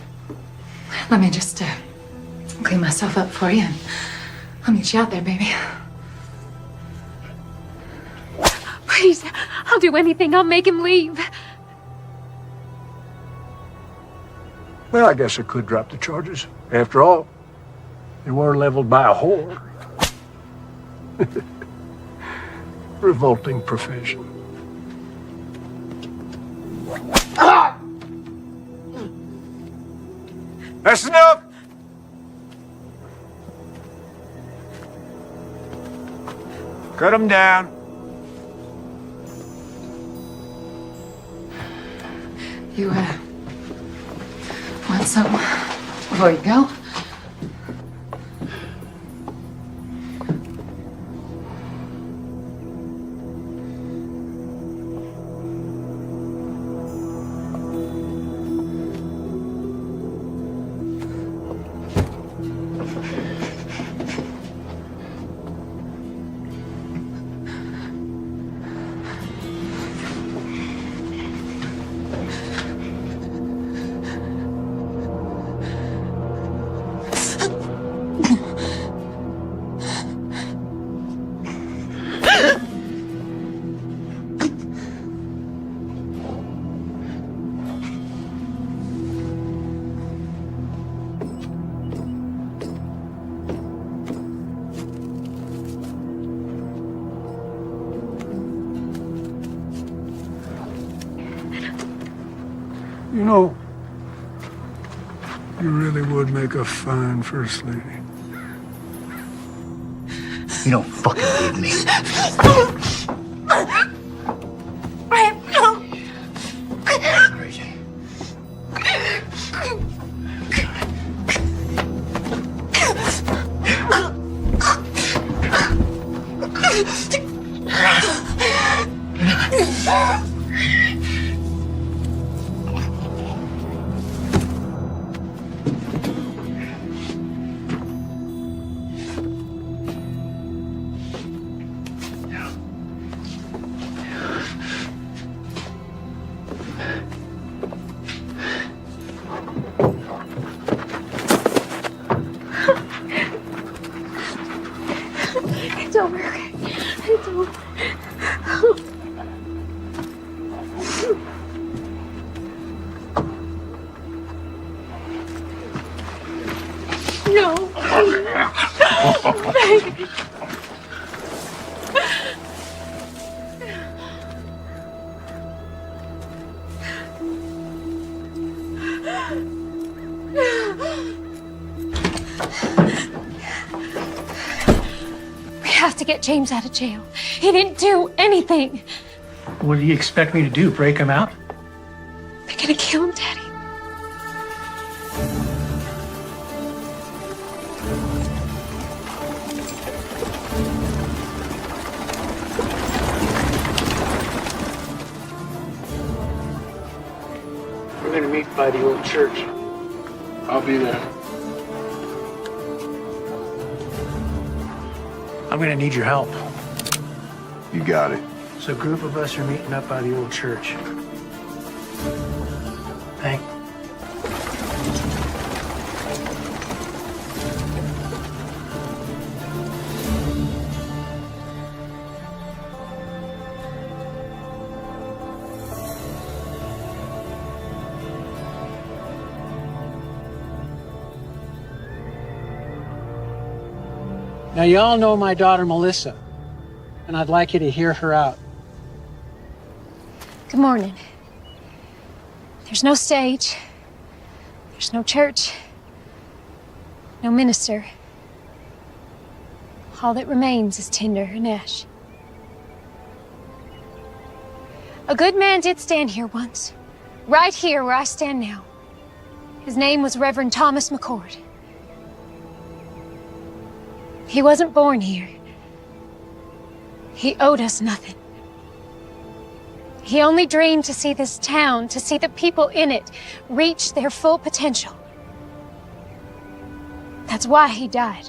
Let me just clean myself up for you, and I'll meet you out there, baby. Please, I'll do anything. I'll make him leave. Well, I guess I could drop the charges. After all, they were leveled by a whore. Revolting profession. That's enough! Cut him down. You, want something before you go? You know, you really would make a fine first lady. You don't fucking leave me. Crazy. It's over. It's over. No. Baby. We have to get James out of jail. He didn't do anything. What do you expect me to do? Break him out? They're gonna kill him, Daddy. We're gonna meet by the old church. I'll be there. I'm gonna need your help. You got it. So a group of us are meeting up by the old church. Hank? Now, you all know my daughter, Melissa, and I'd like you to hear her out. Good morning. There's no stage. There's no church. No minister. All that remains is tinder and ash. A good man did stand here once. Right here where I stand now. His name was Reverend Thomas McCord. He wasn't born here. He owed us nothing. He only dreamed to see this town, to see the people in it, reach their full potential. That's why he died.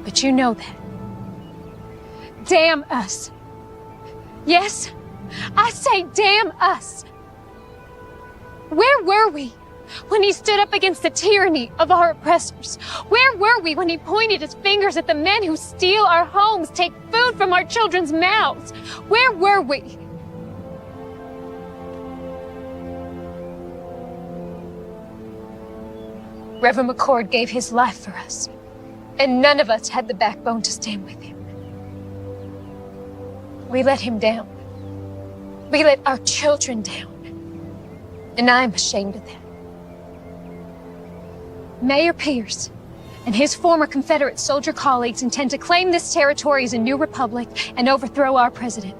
But you know that. Damn us. Yes, I say damn us. Where were we when he stood up against the tyranny of our oppressors? Where were we when he pointed his fingers at the men who steal our homes, take food from our children's mouths? Where were we? Reverend McCord gave his life for us, and none of us had the backbone to stand with him. We let him down. We let our children down. And I'm ashamed of that. Mayor Pierce, and his former Confederate soldier colleagues intend to claim this territory as a new republic and overthrow our president.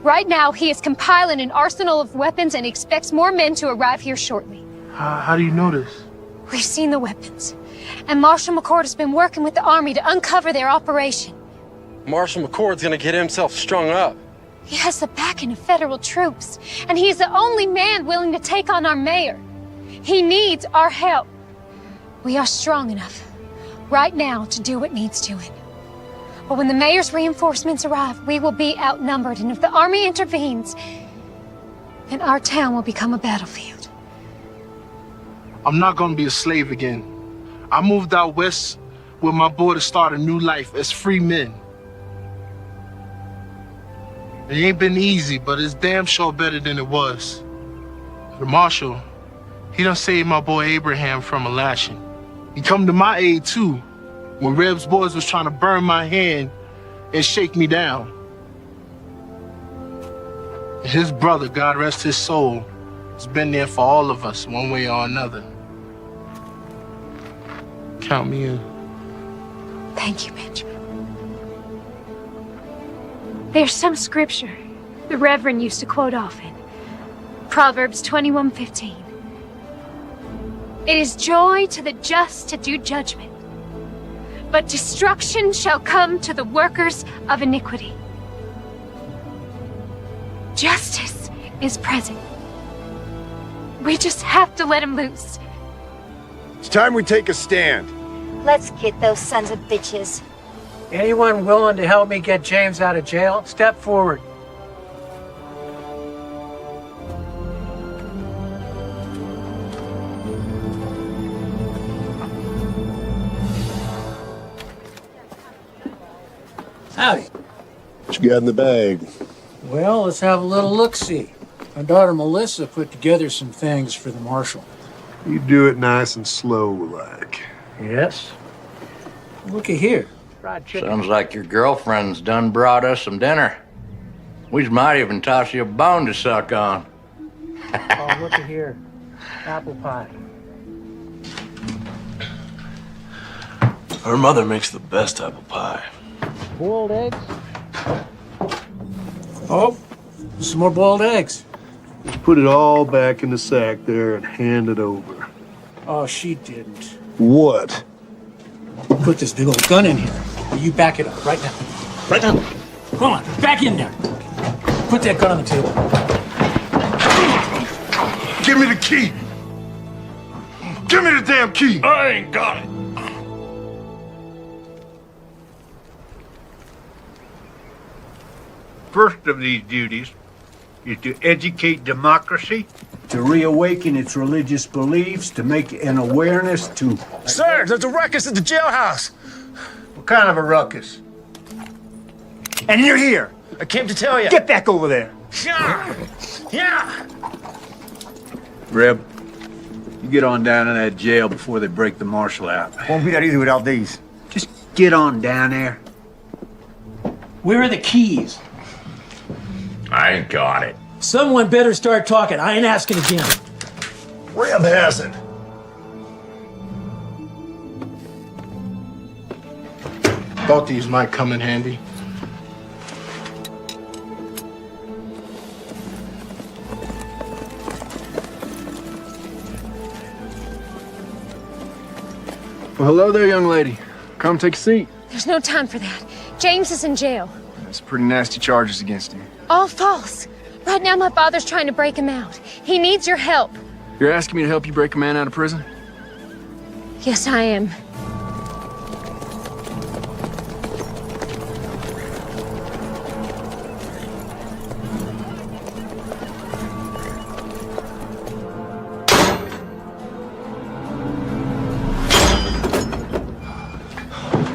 Right now, he is compiling an arsenal of weapons and expects more men to arrive here shortly. How do you know this? We've seen the weapons, and Marshal McCord has been working with the army to uncover their operation. Marshal McCord's gonna get himself strung up. He has the backing of federal troops, and he's the only man willing to take on our mayor. He needs our help. We are strong enough right now to do what needs doing. But when the mayor's reinforcements arrive, we will be outnumbered, and if the army intervenes, then our town will become a battlefield. I'm not gonna be a slave again. I moved out west with my boy to start a new life as free men. It ain't been easy, but it's damn sure better than it was. The Marshal, he done saved my boy Abraham from a lashing. He come to my aid too, when Reb's boys was trying to burn my hand and shake me down. And his brother, God rest his soul, has been there for all of us, one way or another. Count me in. Thank you, Benjamin. There's some scripture the Reverend used to quote often. Proverbs 21:15. It is joy to the just to do judgment, but destruction shall come to the workers of iniquity. Justice is present. We just have to let him loose. It's time we take a stand. Let's get those sons of bitches. Anyone willing to help me get James out of jail, step forward. Howdy. What you got in the bag? Well, let's have a little look-see. My daughter Melissa put together some things for the Marshal. You do it nice and slow, like. Yes. Looky here. Fried chicken. Sounds like your girlfriend's done brought us some dinner. We might even toss you a bone to suck on. Oh, looky here. Apple pie. Her mother makes the best apple pie. Boiled eggs. Oh, some more boiled eggs. Just put it all back in the sack there and hand it over. Oh, she didn't. What? Put this big old gun in here. Will you back it up right now? Right now. Come on, back in there. Put that gun on the table. Give me the key. Give me the damn key. I ain't got it. First of these duties is to educate democracy, to reawaken its religious beliefs, to make an awareness to... Sir, there's a ruckus at the jailhouse. What kind of a ruckus? And you're here. I came to tell you. Get back over there. Yeah. Reb, you get on down in that jail before they break the Marshal out. Won't be that easy without these. Just get on down there. Where are the keys? I ain't got it. Someone better start talking. I ain't asking again. Reb has it. Thought these might come in handy. Well, hello there, young lady. Come take a seat. There's no time for that. James is in jail. There's pretty nasty charges against him. All false. Right now, my father's trying to break him out. He needs your help. You're asking me to help you break a man out of prison? Yes, I am.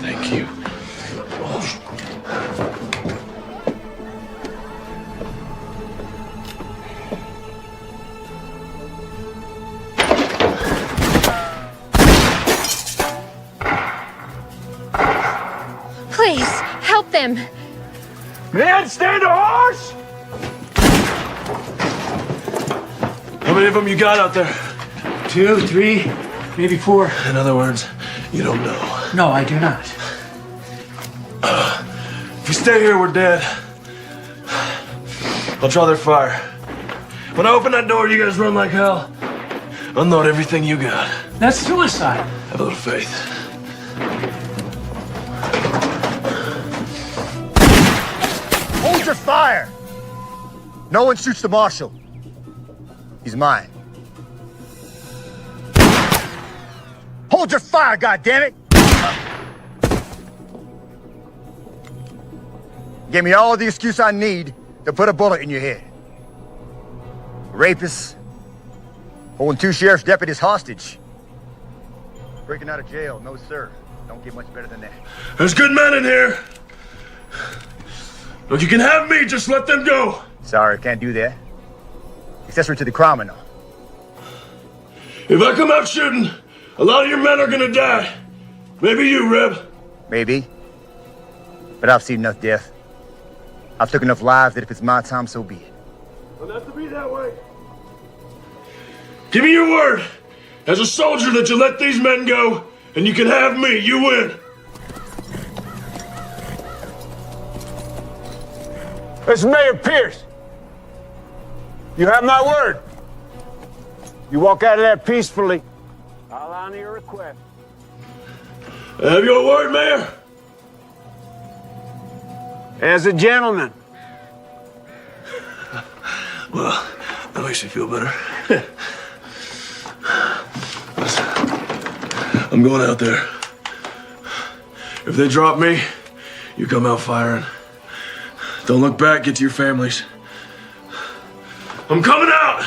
Thank you. Please, help them. Man, stand a horse! How many of them you got out there? 2, 3, maybe 4. In other words, You don't know. No, I do not. If we stay here, we're dead. I'll draw their fire. When I open that door, you guys run like hell. Unload everything you got. That's suicide. Have a little faith. Hold your fire! No one shoots the Marshal. He's mine. Hold your fire, goddammit! Give me all the excuse I need to put a bullet in your head. Rapists, holding 2 sheriff's deputies hostage. Breaking out of jail, no sir. Don't get much better than that. There's good men in here. Look, you can have me, just let them go. Sorry, can't do that. Accessory to the crime and all. If I come out shooting, a lot of your men are gonna die. Maybe you, Reb. Maybe. But I've seen enough death. I've took enough lives that if it's my time, so be it. Doesn't have to be that way. Give me your word, as a soldier, that you let these men go, and you can have me. You win. This is Mayor Pierce. You have my word. You walk out of there peacefully, I'll honor your request. I have your word, Mayor. As a gentleman. Well, that makes me feel better. I'm going out there. If they drop me, you come out firing. Don't look back, get to your families. I'm coming out!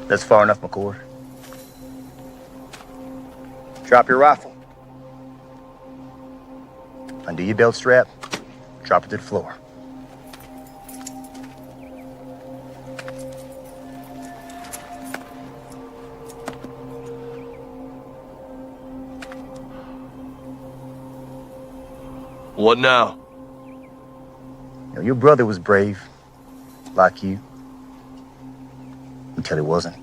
That's far enough, McCord. Drop your rifle. Undo your belt strap. Drop it to the floor. What now? You know, your brother was brave, like you, until he wasn't.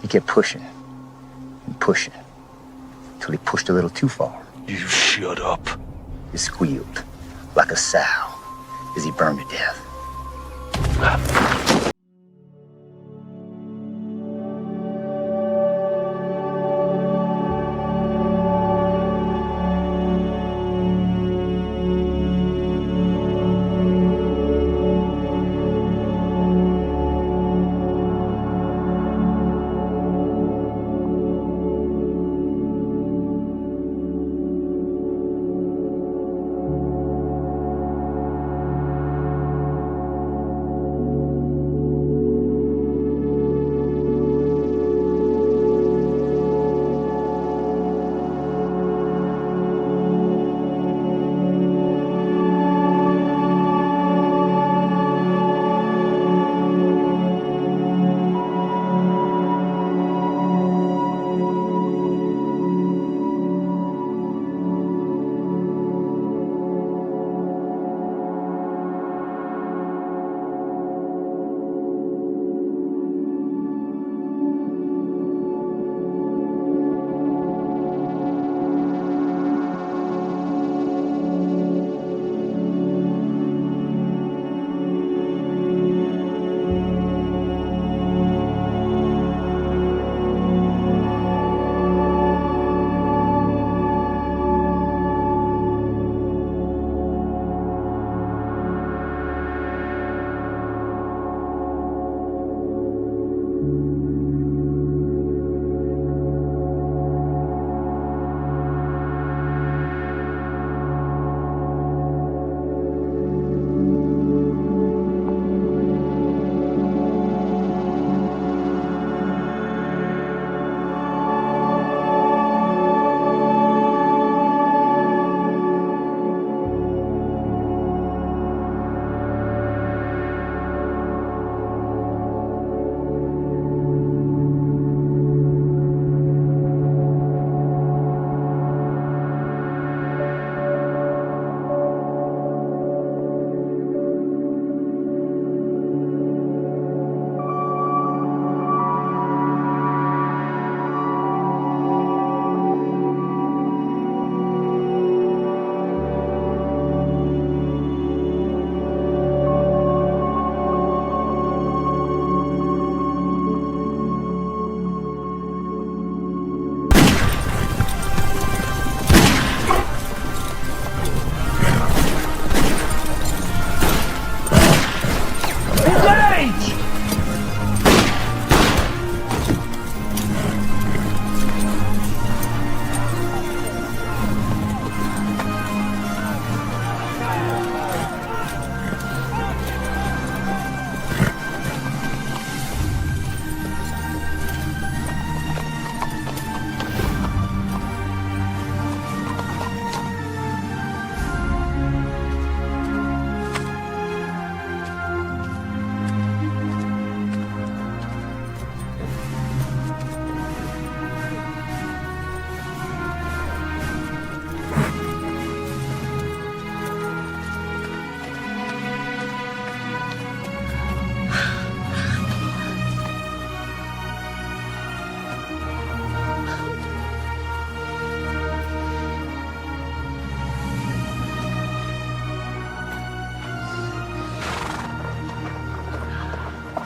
He kept pushing and pushing until he pushed a little too far. You shut up. He squealed like a sow as he burned to death.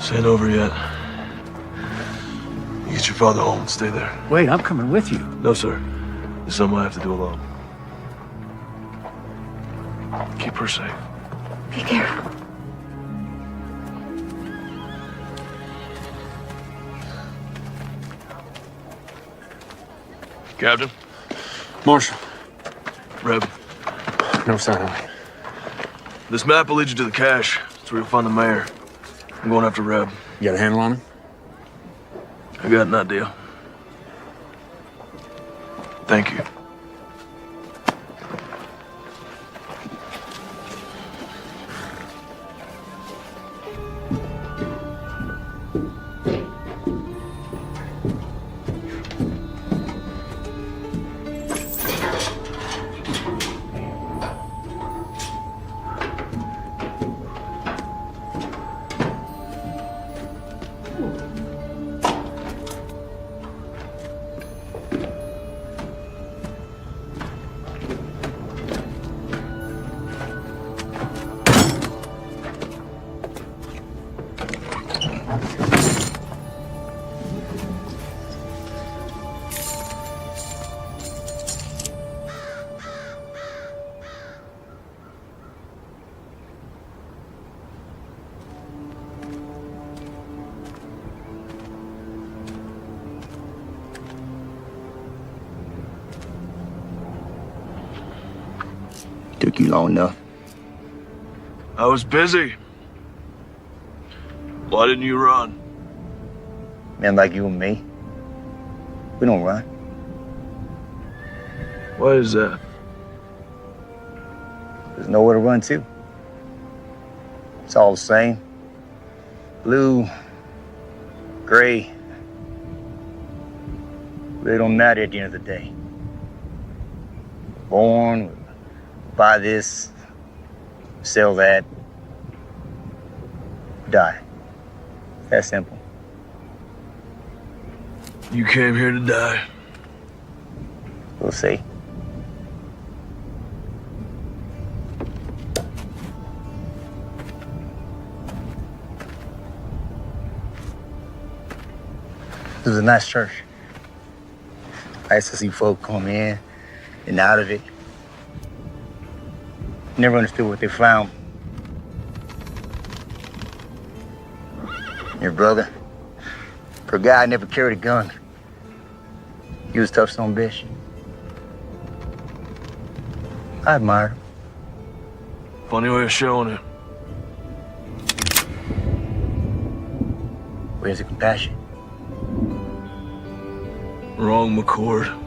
This ain't over yet. You get your father home and stay there. Wait, I'm coming with you. No, sir. This is something I have to do alone. Keep her safe. Be careful. Captain? Marshal. Reb. No sign of it. This map will lead you to the cache. That's where you'll find the mayor. I'm going after Reb. You got a handle on him? I got an idea. Thank you. Took you long enough. I was busy. Why didn't you run? Men like you and me, we don't run. Why is that? There's nowhere to run to. It's all the same. Blue, gray. They don't matter at the end of the day. Born, buy this, sell that, die. That simple. You came here to die. We'll see. It was a nice church. Nice to see folk come in and out of it. Never understood what they found. Your brother, for a guy who never carried a gun, he was a tough son of a bitch. I admired him. Funny way of showing it. Where's the compassion? Wrong, McCord.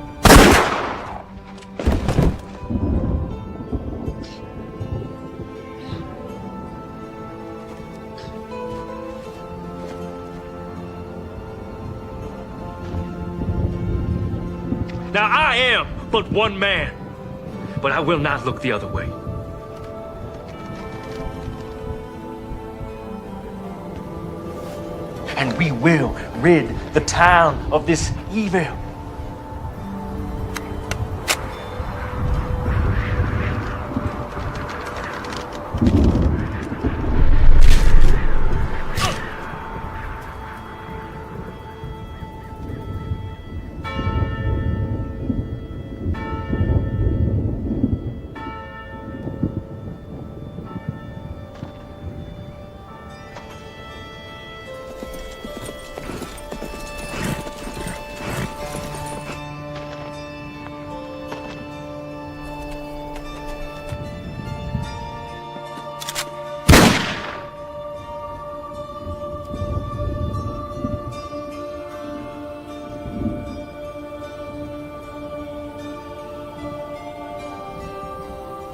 Now I am but one man, but I will not look the other way. And we will rid the town of this evil.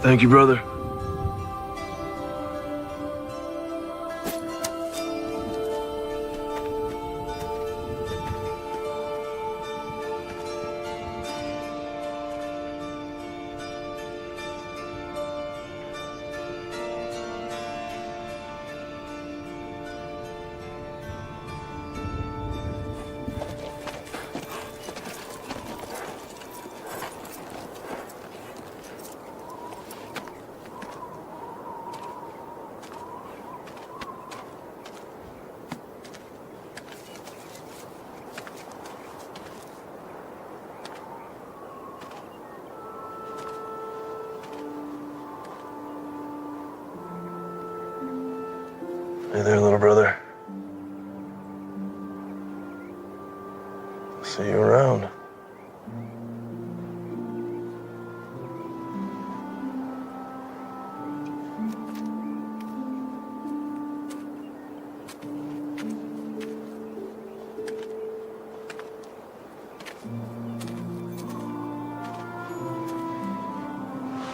Thank you, brother. Hey there, little brother. See you around.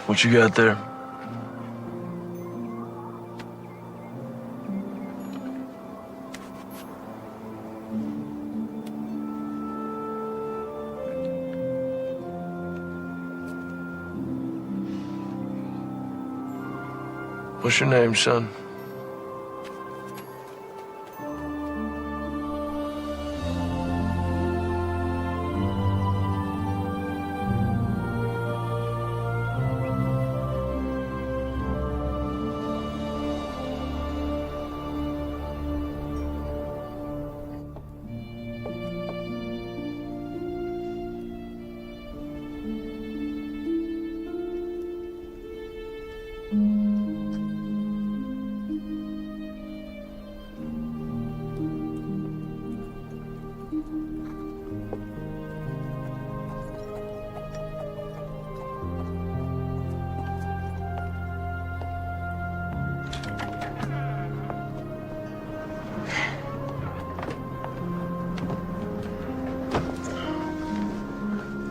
What you got there? What's your name, son?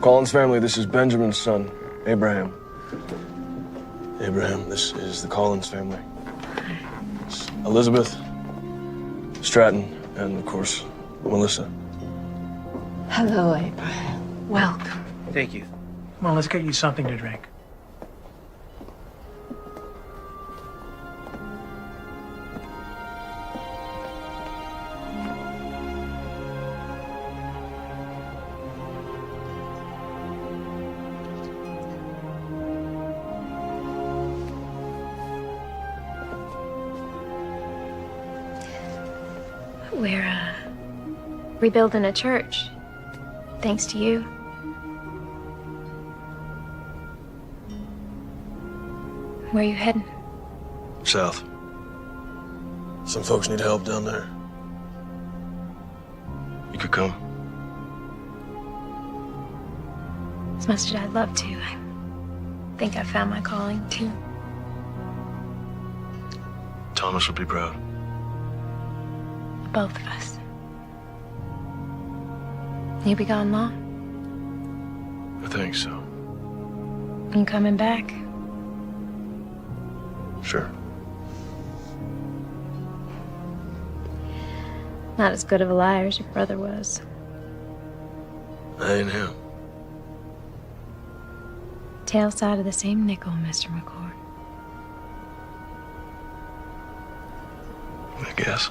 Collins family, this is Benjamin's son, Abraham. Abraham, this is the Collins family. It's Elizabeth, Stratton, and of course, Melissa. Hello, Abraham. Welcome. Thank you. Come on, let's get you something to drink. We're rebuilding a church, thanks to you. Where are you heading? South. Some folks need help down there. You could come. As much as I'd love to, I think I found my calling, too. Thomas would be proud. Both of us. You be gone long? I think so. You coming back? Sure. Not as good of a liar as your brother was. I ain't him. Tail side of the same nickel, Mr. McCord. I guess.